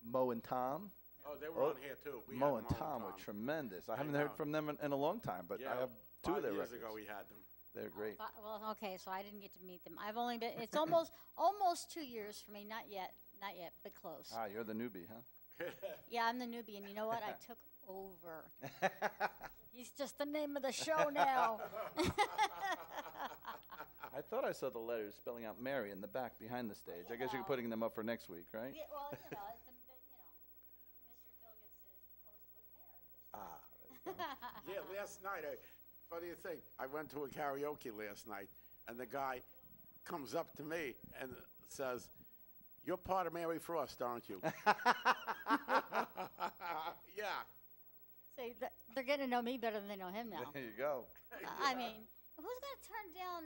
[SPEAKER 4] Mo and Tom.
[SPEAKER 2] Oh, they were on here too. We
[SPEAKER 4] Mo
[SPEAKER 2] had
[SPEAKER 4] and Tom were tremendous. I
[SPEAKER 2] I
[SPEAKER 4] haven't
[SPEAKER 2] know.
[SPEAKER 4] heard from them in a long time, but
[SPEAKER 2] Yeah,
[SPEAKER 4] I have two of
[SPEAKER 2] 5
[SPEAKER 4] their
[SPEAKER 2] years
[SPEAKER 4] records.
[SPEAKER 2] ago we had them.
[SPEAKER 4] They're great.
[SPEAKER 1] well, okay, so I didn't get to meet them. I've only been, it's almost 2 years for me, not yet, but close.
[SPEAKER 4] Ah, you're the newbie, huh?
[SPEAKER 1] Yeah, I'm the newbie, and you know what? I took over. He's just the name of the show now.
[SPEAKER 4] I thought I saw the letters spelling out Mary in the back behind the stage. I guess you're
[SPEAKER 1] know.
[SPEAKER 4] putting them up for next week, right?
[SPEAKER 1] Yeah, well, Mr. Phil gets to post with Mary this time.
[SPEAKER 4] Ah, there you go.
[SPEAKER 2] Yeah, last night, funny thing, I went to a karaoke last night, and the guy comes up to me and says, "You're part of Mary Frost, aren't you?" Yeah.
[SPEAKER 1] See, they're getting to know me better than they know him now.
[SPEAKER 4] There you go.
[SPEAKER 1] I mean, who's going to turn down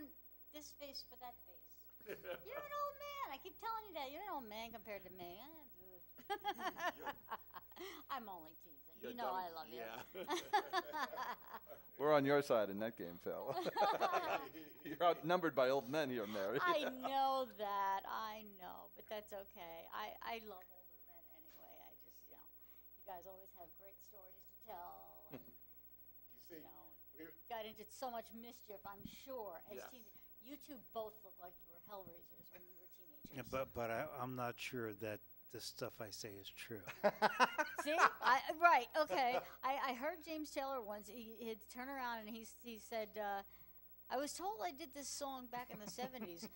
[SPEAKER 1] this face for that face? You're an old man. I keep telling you that. You're an old man compared to me. I'm only teasing.
[SPEAKER 2] You're
[SPEAKER 1] You know
[SPEAKER 2] dumb.
[SPEAKER 1] I love you.
[SPEAKER 4] We're on your side in that game, Phil. You're outnumbered by old men here, Mary.
[SPEAKER 1] I know that. I know. But that's okay. I love older men anyway. I just, you guys always have great stories to tell. And,
[SPEAKER 2] You see,
[SPEAKER 1] got into so much mischief, I'm sure, as
[SPEAKER 2] Yes.
[SPEAKER 1] teenagers. You two both look like you were hellraisers when you were teenagers.
[SPEAKER 5] Yeah, but I'm not sure that the stuff I say is true.
[SPEAKER 1] See? Right, okay. I heard James Taylor once, he'd turn around and he said, I was told I did this song back in the 70s.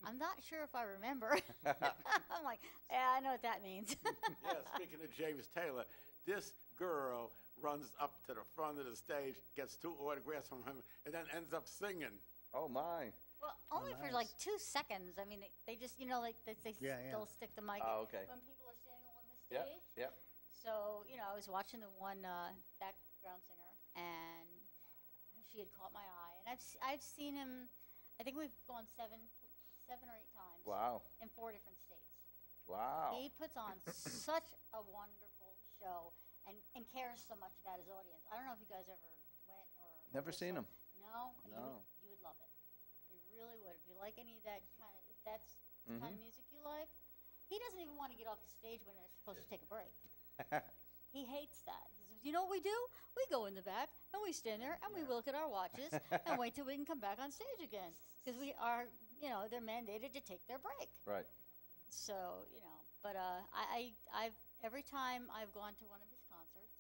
[SPEAKER 1] I'm not sure if I remember. I'm like, yeah, I know what that means.
[SPEAKER 2] yeah, speaking of James Taylor, this girl runs up to the front of the stage, gets 2 autographs from him, and then ends up singing.
[SPEAKER 4] Oh, my.
[SPEAKER 1] Well, only for like 2 seconds. I mean, they just, like they
[SPEAKER 5] Yeah,
[SPEAKER 1] still stick the mic
[SPEAKER 4] Oh, okay.
[SPEAKER 1] when people are standing on the
[SPEAKER 4] Yep,
[SPEAKER 1] stage.
[SPEAKER 4] yep.
[SPEAKER 1] So, I was watching the one background singer, and she had caught my eye. And I've seen him, I think we've gone 7 or 8 times.
[SPEAKER 4] Wow.
[SPEAKER 1] In 4 different states.
[SPEAKER 4] Wow.
[SPEAKER 1] He puts on such a wonderful show and cares so much about his audience. I don't know if you guys ever went or...
[SPEAKER 4] Never seen him.
[SPEAKER 1] No?
[SPEAKER 4] No.
[SPEAKER 1] You would love it. You really would. If you like any of that kind of... If that's the kind of music you like. He doesn't even want to get off the stage when they're supposed to take a break. He hates that. He says, you know what we do? We go in the back, and we stand there, and we look at our watches, and wait till we can come back on stage again. Because we are, they're mandated to take their break.
[SPEAKER 4] Right.
[SPEAKER 1] So, but I've every time I've gone to one of his concerts,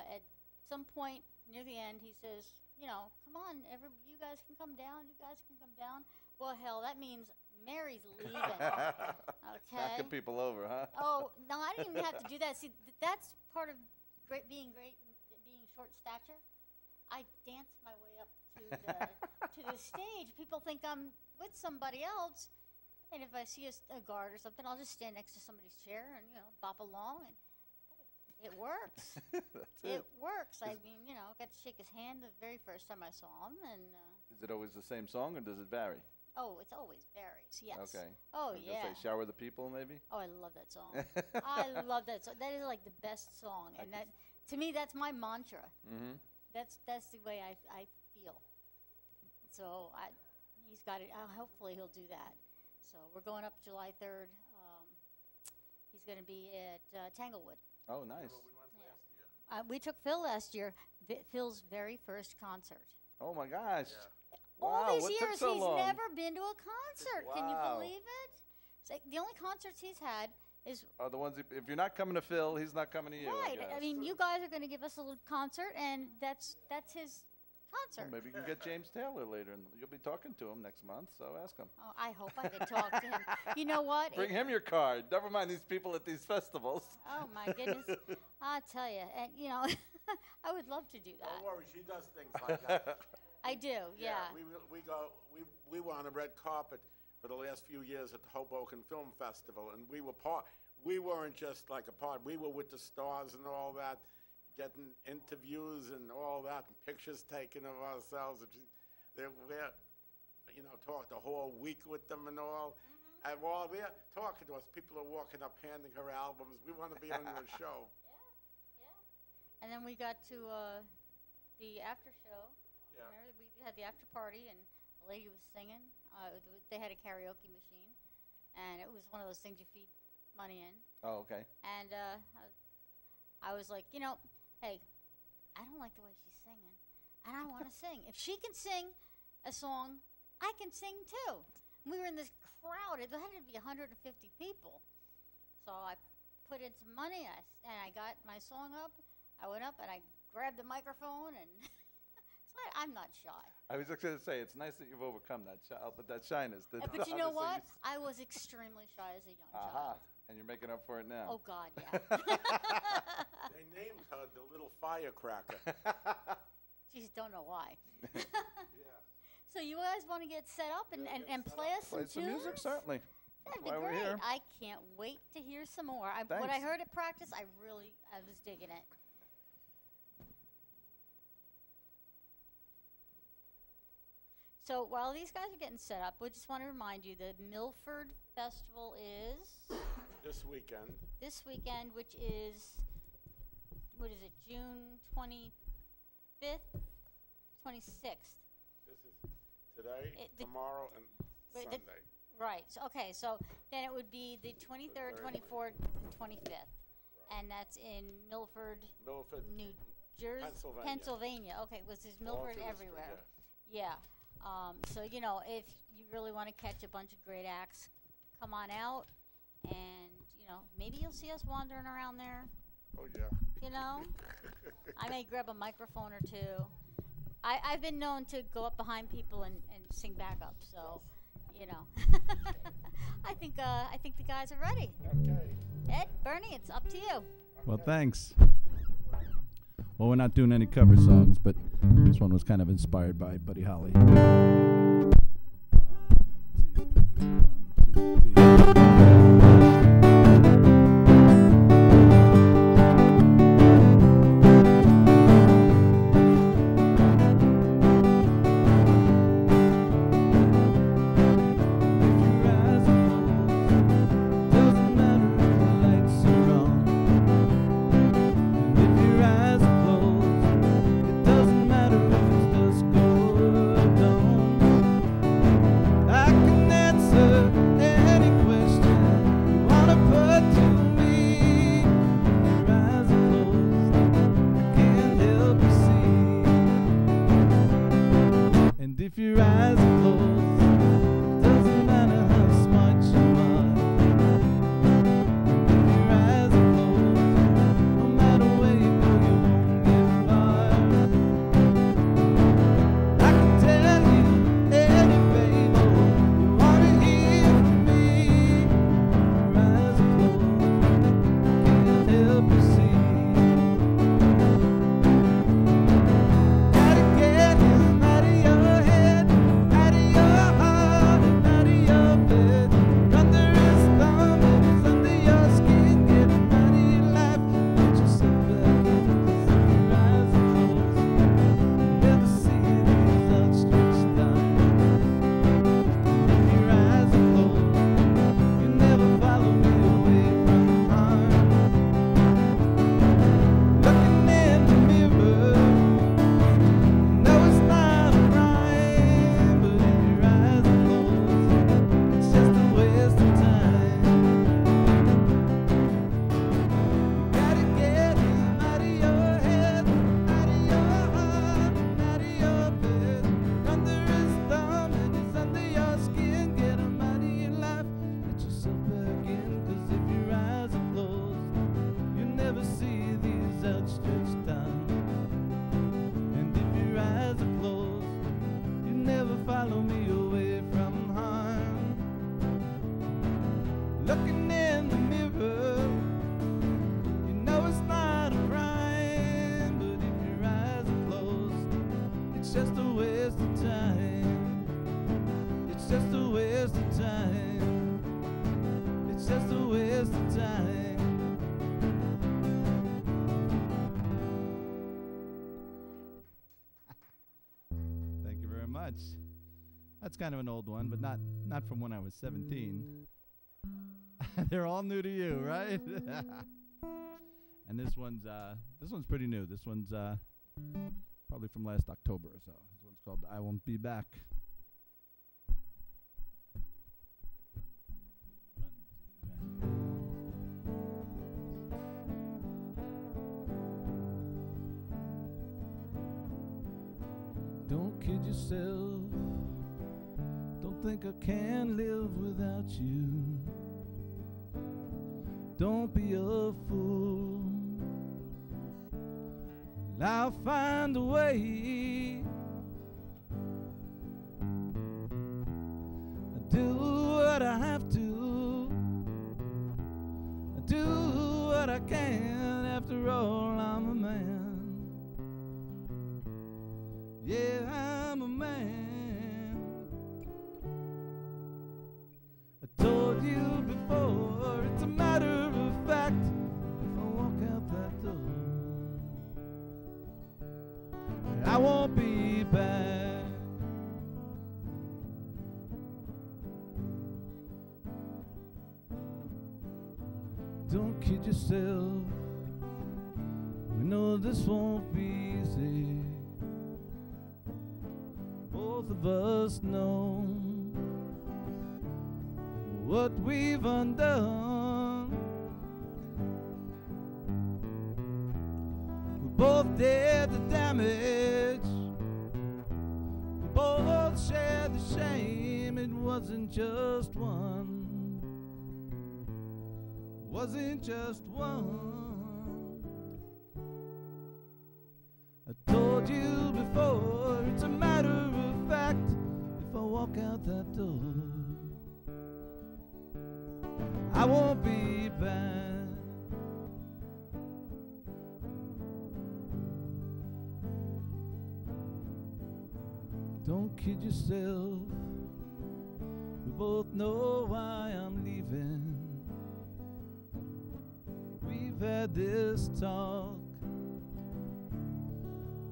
[SPEAKER 1] at some point near the end, he says, come on, you guys can come down. You guys can come down. Well, hell, that means Mary's leaving. Okay.
[SPEAKER 4] Knocking people over, huh?
[SPEAKER 1] Oh no, I didn't even have to do that. See, that's part of being short stature. I dance my way up to the stage. People think I'm with somebody else. And if I see a guard or something, I'll just stand next to somebody's chair and, bop along. And it works.
[SPEAKER 4] That's it.
[SPEAKER 1] It works. I mean, got to shake his hand the very first time I saw him. And
[SPEAKER 4] Is it always the same song, or does it vary?
[SPEAKER 1] oh, it's always varies. Yes.
[SPEAKER 4] Okay.
[SPEAKER 1] Oh,
[SPEAKER 4] I was
[SPEAKER 1] yeah.
[SPEAKER 4] gonna say Shower the People, maybe?
[SPEAKER 1] Oh, I love that song. I love that song. That is like the best song. And that, to me, that's my mantra.
[SPEAKER 4] Mm-hmm.
[SPEAKER 1] That's the way I feel. So he's got it. Hopefully he'll do that. So we're going up July 3rd. He's going to be at Tanglewood.
[SPEAKER 4] Oh, nice.
[SPEAKER 1] We took Phil last year. Phil's very first concert.
[SPEAKER 4] Oh, my gosh.
[SPEAKER 1] All
[SPEAKER 4] Wow,
[SPEAKER 1] these
[SPEAKER 4] what took
[SPEAKER 1] years,
[SPEAKER 4] so
[SPEAKER 1] he's
[SPEAKER 4] long?
[SPEAKER 1] never been to a concert. Can you
[SPEAKER 4] Wow.
[SPEAKER 1] believe it? It's like the only concerts he's had is
[SPEAKER 4] Are the ones, if you're not coming to Phil, he's not coming to you,
[SPEAKER 1] right.
[SPEAKER 4] I guess.
[SPEAKER 1] I mean, you guys are going to give us a little concert, and that's his
[SPEAKER 4] Well,
[SPEAKER 1] concert.
[SPEAKER 4] maybe you can get James Taylor later, and you'll be talking to him next month, so ask him.
[SPEAKER 1] Oh, I hope I can talk to him. You know what?
[SPEAKER 4] Bring him your card. Never mind these people at these festivals.
[SPEAKER 1] Oh my goodness! I'll tell you, and I would love to do that.
[SPEAKER 2] Don't worry, she does things like that.
[SPEAKER 1] I do, yeah.
[SPEAKER 2] We were on the red carpet for the last few years at the Hoboken Film Festival, and we weren't just like a part. We were with the stars and all that, getting interviews and all that, and pictures taken of ourselves. We talked the whole week with them and all. And while they're talking to us, people are walking up handing her albums. We want to be on your show.
[SPEAKER 1] Yeah. And then we got to the after show.
[SPEAKER 2] Yeah.
[SPEAKER 1] Remember, we had the after party, and the lady was singing. They had a karaoke machine, and it was one of those things you feed money in.
[SPEAKER 4] Oh, okay.
[SPEAKER 1] And I was like, hey, I don't like the way she's singing, and I want to sing. If she can sing a song, I can sing too. And we were in this crowd. It had to be 150 people. So I put in some money, and I got my song up. I went up, and I grabbed the microphone, and so I'm not shy.
[SPEAKER 4] I was just going to say, it's nice that you've overcome that shyness.
[SPEAKER 1] But you know what? I was extremely shy as a young child.
[SPEAKER 4] And you're making up for it now.
[SPEAKER 1] Oh, God, yeah.
[SPEAKER 2] They named her the Little Firecracker.
[SPEAKER 1] Jeez, don't know why.
[SPEAKER 2] Yeah.
[SPEAKER 1] So you guys want to get set up and play us
[SPEAKER 4] Play
[SPEAKER 1] some
[SPEAKER 4] some music,
[SPEAKER 1] tunes?
[SPEAKER 4] certainly.
[SPEAKER 1] That'd
[SPEAKER 4] That's
[SPEAKER 1] be
[SPEAKER 4] why we're
[SPEAKER 1] great.
[SPEAKER 4] here.
[SPEAKER 1] I can't wait to hear some more. What I
[SPEAKER 4] Thanks.
[SPEAKER 1] heard at practice, I was digging it. So while these guys are getting set up, we just want to remind you the Milford Festival is
[SPEAKER 2] This This weekend.
[SPEAKER 1] This weekend, which is, what is it, June 25th, 26th.
[SPEAKER 2] This is today, tomorrow, and Sunday.
[SPEAKER 1] Right. So, okay. So then it would be the 23rd, 24th, and 25th, and that's in Milford, New Jersey, Pennsylvania. Okay. Was this Milford everywhere? Yeah. So you know, if you really want to catch a bunch of great acts, come on out, and you know, maybe you'll see us wandering around there.
[SPEAKER 2] Oh yeah.
[SPEAKER 1] You know, I may grab a microphone or two. I've been known to go up behind people and sing backup, so you know. I think the guys are ready.
[SPEAKER 2] Okay.
[SPEAKER 1] Ed, Bernie, it's up to you.
[SPEAKER 6] Well, thanks. Well, we're not doing any cover songs, but this one was kind of inspired by Buddy Holly. 1, 2, 1, 2, 3. That's kind of an old one, but not from when I was 17. They're all new to you, right? And this one's pretty new. This one's probably from last October or so. This one's called "I Won't Be Back." Don't kid yourself. Don't think I can live without you. Don't be a fool. I'll find a way. I do what I have to. I do what I can. After all, I'm a man. Yeah, I'm a man. I told you before, it's a matter of fact. If I walk out that door, I won't be back. Don't kid yourself. We know this won't be easy. Both of us know what we've undone. We both did the damage. We both shared the shame. It wasn't just one. Wasn't just one. I told you before, it's a matter of fact. If I walk out that door, I won't be back. Don't kid yourself. We both know why I'm leaving. We've had this talk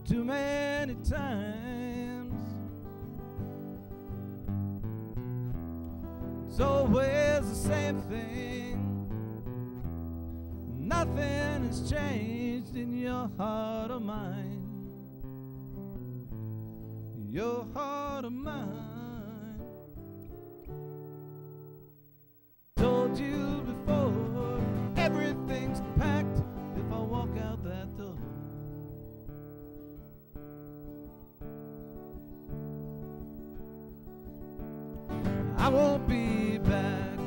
[SPEAKER 6] too many times. It's always the same thing. Nothing has changed in your heart or mine. Your heart or mine. Told you before, everything's packed if I walk out that door. I won't be back.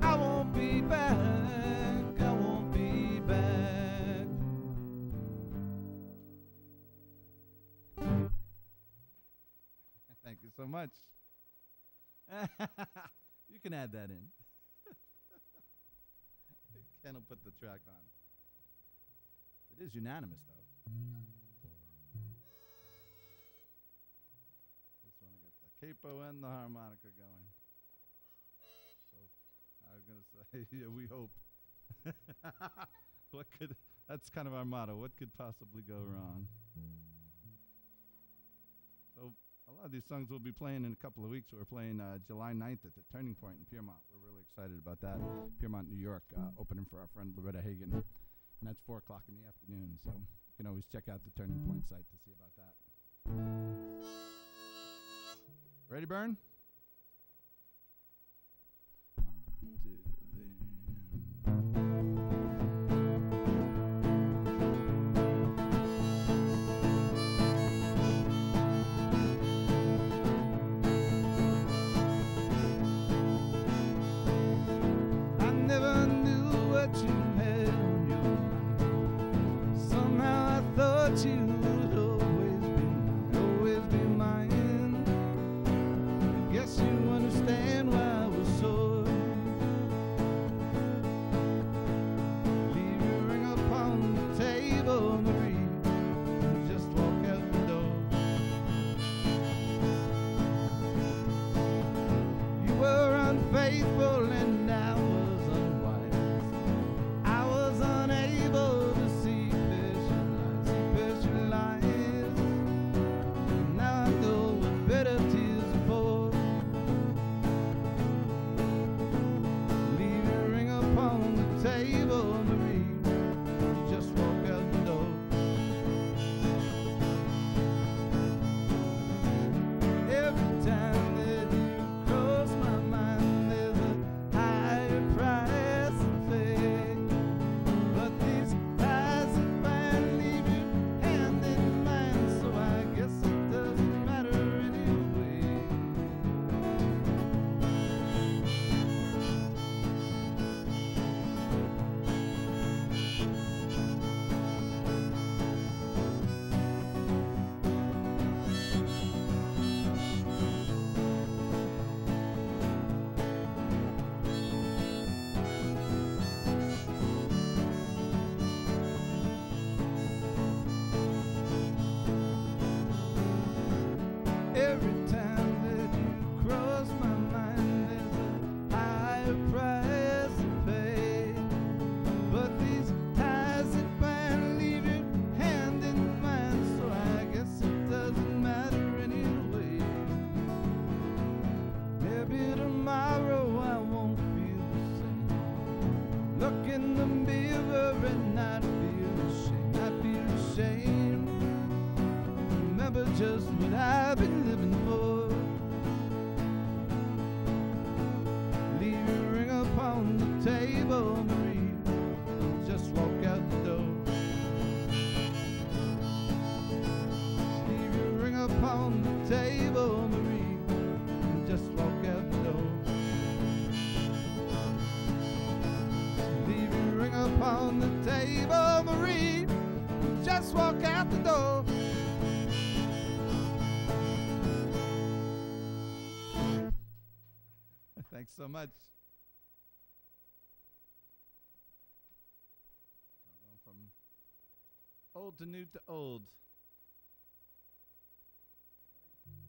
[SPEAKER 6] I won't be back. I won't be back. Thank you so much. You can add that in. Ken will put the track on. It is unanimous, though. This one, I got the capo and the harmonica going. So I was gonna say, yeah, we hope. That's kind of our motto. What could possibly go wrong? So a lot of these songs we'll be playing in a couple of weeks. We're playing July 9th at the Turning Point in Piermont. We're really excited about that. Piermont, New York, opening for our friend Loretta Hagen. And that's 4 o'clock in the afternoon. So you can always check out the Turning Point site to see about that. Ready, Bern? 1, 2, 3. Faithful and I was unwise. I was unable to see patient lies. Now I know what bitter tears are for. Leave your ring upon the table, Marie. Just walk out the door. Every time that you cross my mind, in the mirror and I feel ashamed. Remember just what I've been living for. Leave your ring upon the table, Marie, just walk out the door. Leave your ring upon the table, Marie, just walk out the door. Leave your ring upon the table, Marie, just walk out the door. Thanks so much. So going from old to new to old. Yeah.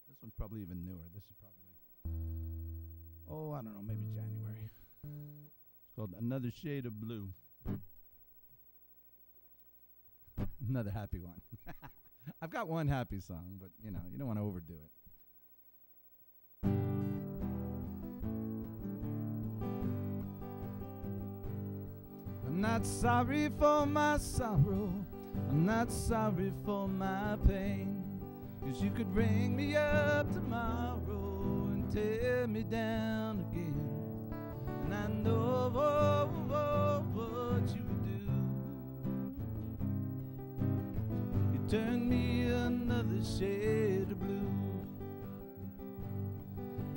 [SPEAKER 6] This one's probably even newer. This is probably, oh, I don't know, maybe January. It's called Another Shade of Blue. Another happy one. I've got one happy song, but you know, you don't want to overdo it. I'm not sorry for my sorrow, I'm not sorry for my pain, 'cause you could ring me up tomorrow and tear me down again, and I know what you would do. You turn me another shade of blue.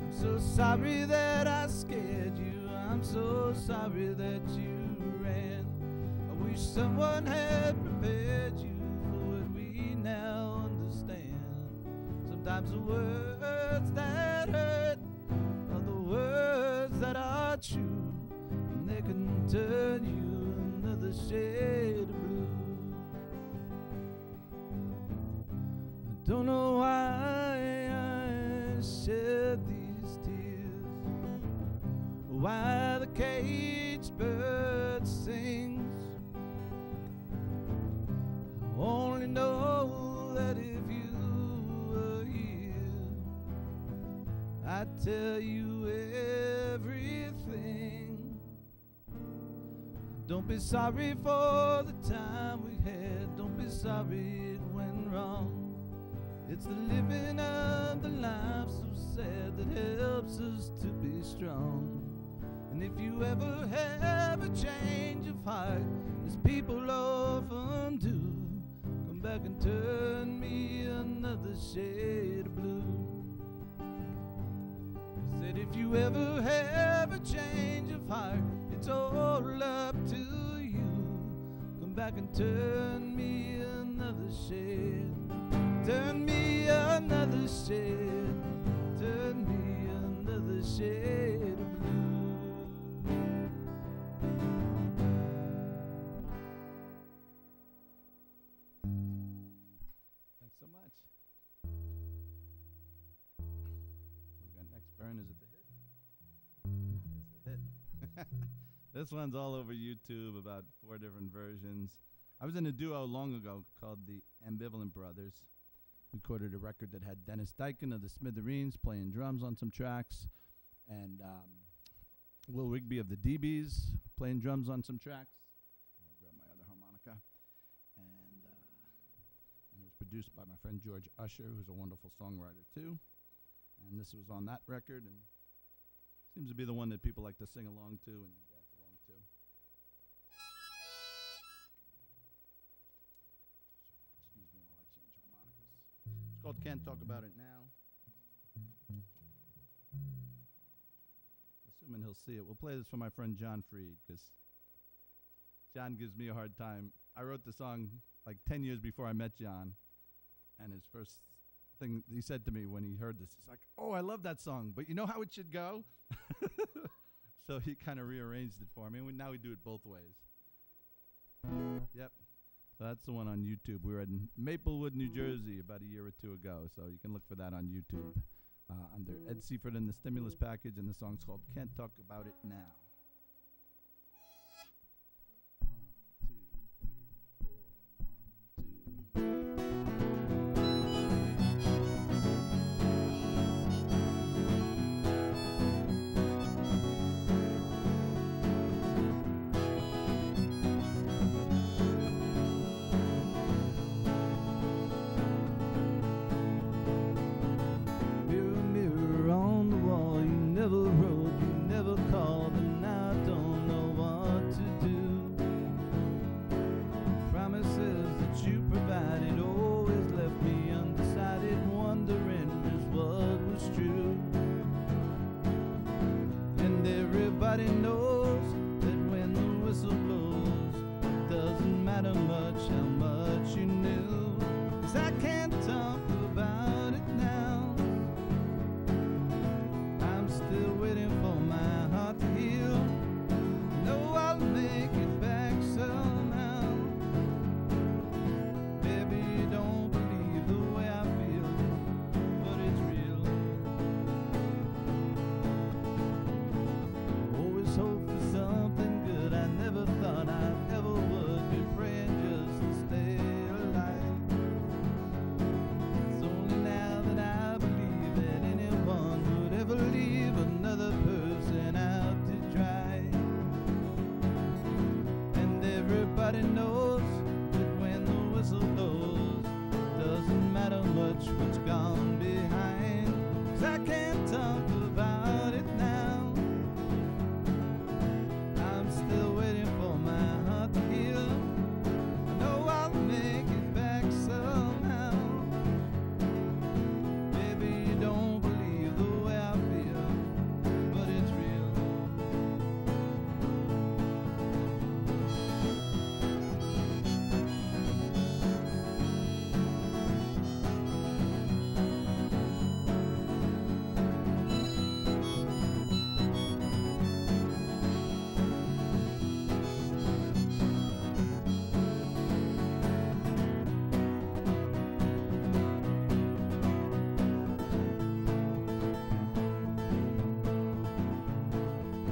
[SPEAKER 6] I'm so sorry that I scared you, I'm so sorry that you ran. I wish someone had prepared you for what we now understand. Sometimes the words that hurt are the words that are true, and they can turn you another shade of blue. I don't know why I shed these tears, or why the caged bird sings. I only know that if you were here, I'd tell you everything. Don't be sorry for the time we had, don't be sorry it went wrong. It's the living of the life so sad that helps us to be strong. And if you ever have a change of heart, as people often do, come back and turn me another shade of blue. Said if you ever have a change of heart, it's all up to you. Come back and turn me another shade. Turn me another shade, turn me another shade of blue. Thanks so much. We got next burn, is it the hit? It's the hit. This one's all over YouTube, about 4 different versions. I was in a duo long ago called the Ambivalent Brothers. Recorded a record that had Dennis Dyken of the Smithereens playing drums on some tracks, and Will Rigby of the DBs playing drums on some tracks. I'll grab my other harmonica. And it was produced by my friend George Usher, who's a wonderful songwriter too. And this was on that record, and seems to be the one that people like to sing along to and dance along to. Excuse me while I change harmonicas. It's called Can't Talk About It Now. Assuming he'll see it. We'll play this for my friend John Freed, because John gives me a hard time. I wrote the song like 10 years before I met John, and his first thing he said to me when he heard this, he's like, "Oh, I love that song, but you know how it should go?" So he kind of rearranged it for me, and now we do it both ways. Yep. So that's the one on YouTube. We were in Maplewood, New Jersey about a year or two ago, so you can look for that on YouTube under Ed Seifert and the Stimulus Package, and the song's called Can't Talk About It Now. 1, 2, 3, 4, 1, 2. 1, 2, 3, 4, 1, 2. And everybody knows that when the whistle blows, it doesn't matter much how much you knew, 'cause I can't talk about it now. I'm still waiting for my heart to heal. No, I'll make it back somehow. Baby, you don't believe the way I feel, but it's real. Always hope for something good. I never thought I ever would be praying just to stay alive. It's only now that I believe that anyone would ever leave another person out to dry. And everybody knows that when the whistle blows, it doesn't matter much what's gone behind, 'cause I can't talk about it now. I'm still waiting for my heart to heal. I know I'll make it back somehow. Baby, you don't believe the way I feel, but it's real.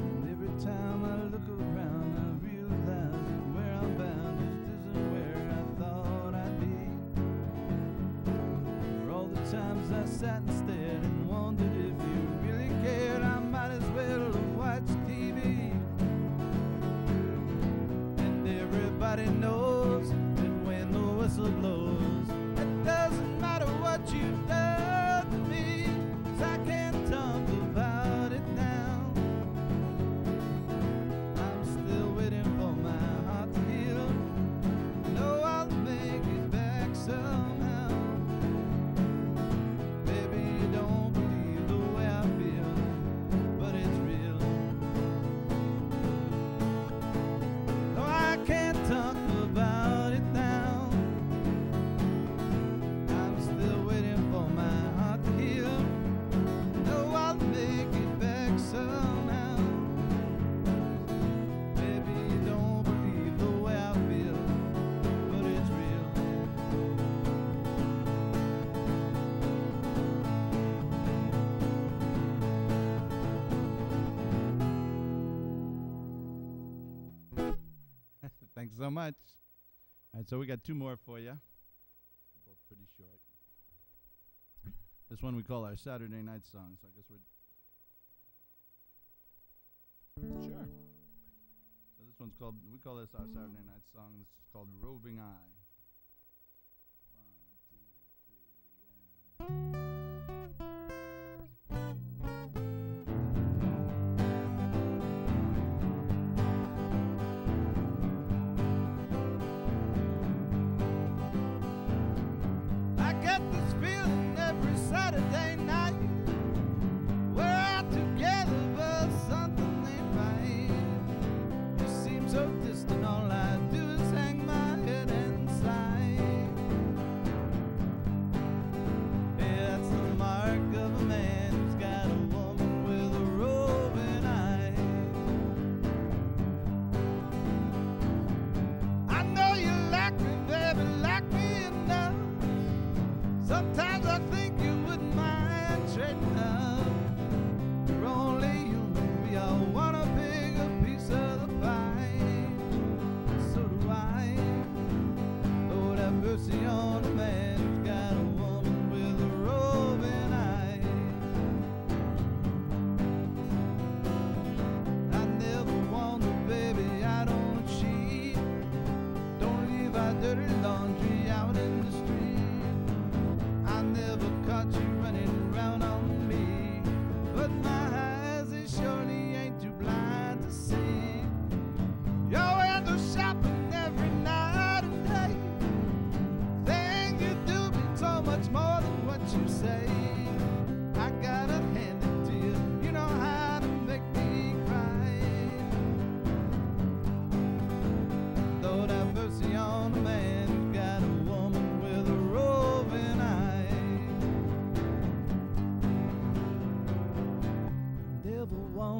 [SPEAKER 6] And every time I look around, I realize that where I'm bound just isn't where I thought I'd be. For all the times I sat and stared and wondered if you really cared, I might as well have watched TV. And everybody knows that when the whistle blows, it doesn't matter what you've done to me, 'cause I can't talk about it now. I'm still waiting for my heart to heal. No, I'll make it back somehow. Baby, you don't believe the way I feel, but it's real. No, I can't talk about it now. I'm still waiting for my heart to heal. No, I'll make it back somehow. Baby, you don't believe the way I feel, but it's real. Thanks so much. All right, so we got two more for you. They're both pretty short. This one we call our Saturday night song, so I guess we're sure. So this one's called, we call this our Saturday night song. This is called Roving Eye. 1, 2, 3, and I get this feeling every Saturday night. We're out together, but something ain't right. You seem so distant, all I do is hang my head and sigh. Yeah, that's the mark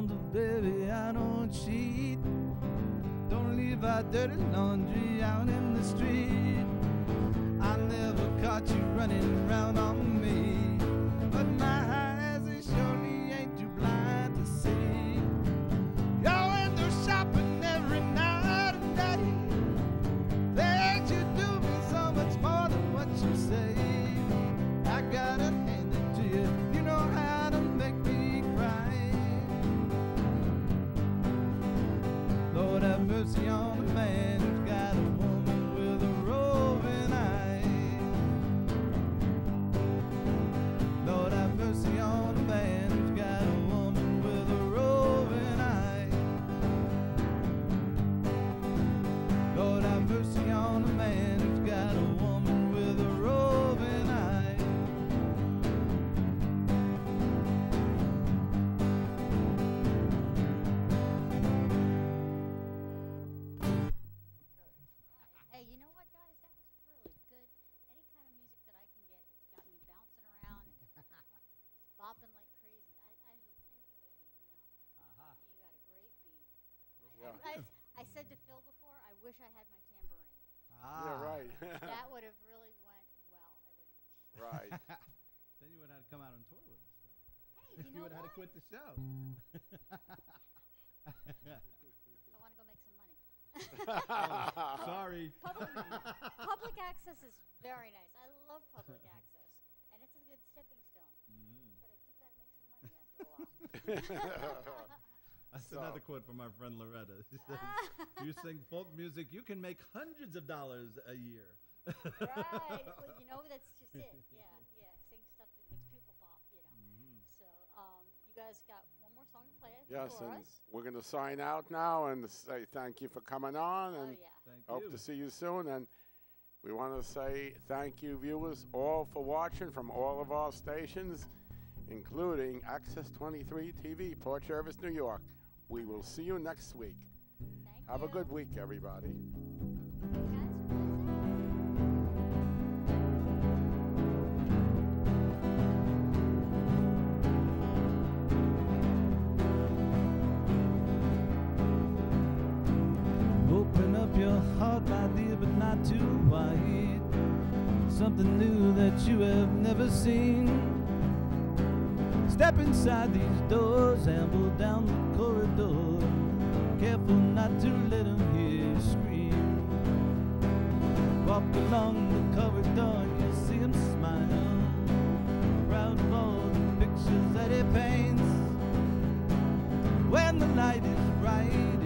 [SPEAKER 6] baby, I don't cheat. Don't leave our dirty laundry out in the street. I never caught you running around on me, but my eyes, they surely ain't too blind to see. You're window shopping every night and day. Things you do mean so much more than what you say. I gotta hand it to you, you know how to make me cry. Lord have mercy on a man who's got a woman with a roving eye. Lord have mercy on a man who's got a woman with a roving eye. Lord have mercy on a man who's got a woman with a roving eye.
[SPEAKER 1] Hey, you know what, guys? That was really good. Any kind of music that I can get, it's got me bouncing around and bopping like crazy. Anything with a beat, you know?
[SPEAKER 6] Uh-huh.
[SPEAKER 1] You got a great beat.
[SPEAKER 2] Yeah.
[SPEAKER 1] I said to Phil before, I wish I had my tambourine.
[SPEAKER 2] Yeah, right.
[SPEAKER 1] That would have really went well. It would have.
[SPEAKER 2] Right.
[SPEAKER 6] Then you would have to come out on tour with us, though.
[SPEAKER 1] Hey, you know
[SPEAKER 6] would have
[SPEAKER 1] what?
[SPEAKER 6] had to quit the show.
[SPEAKER 1] I want to go make some money.
[SPEAKER 6] Sorry.
[SPEAKER 1] Public access is very nice. I love public access, and it's a good stepping stone. But I do got to make some money after a while.
[SPEAKER 6] That's
[SPEAKER 2] So-
[SPEAKER 6] another quote from our friend Loretta. She says, "You sing folk music, you can make hundreds of dollars a year."
[SPEAKER 1] Right. Well, you know, that's just it. Yeah, yeah. Sing stuff that makes people pop, you know. So, you guys got one more song to play
[SPEAKER 2] Yes,
[SPEAKER 1] for
[SPEAKER 2] and
[SPEAKER 1] us?
[SPEAKER 2] we're going to sign out now and say thank you for coming on,
[SPEAKER 1] Oh,
[SPEAKER 2] and
[SPEAKER 1] yeah.
[SPEAKER 6] Thank
[SPEAKER 2] hope
[SPEAKER 6] you.
[SPEAKER 2] to see you soon. And we want to say thank you, viewers, all for watching from all of our stations, including Access 23 TV, Port Jervis, New York. We will see you next week.
[SPEAKER 1] Thank
[SPEAKER 2] Have
[SPEAKER 1] you.
[SPEAKER 2] a good week, everybody.
[SPEAKER 1] Guys,
[SPEAKER 6] Open up your heart, my dear, but not too wide. Something new that you have never seen. Step inside these doors, amble down the corridor. Careful not to let them hear you scream. Walk along the corridor and you see him smile, proud of all the pictures that he paints. When the light is bright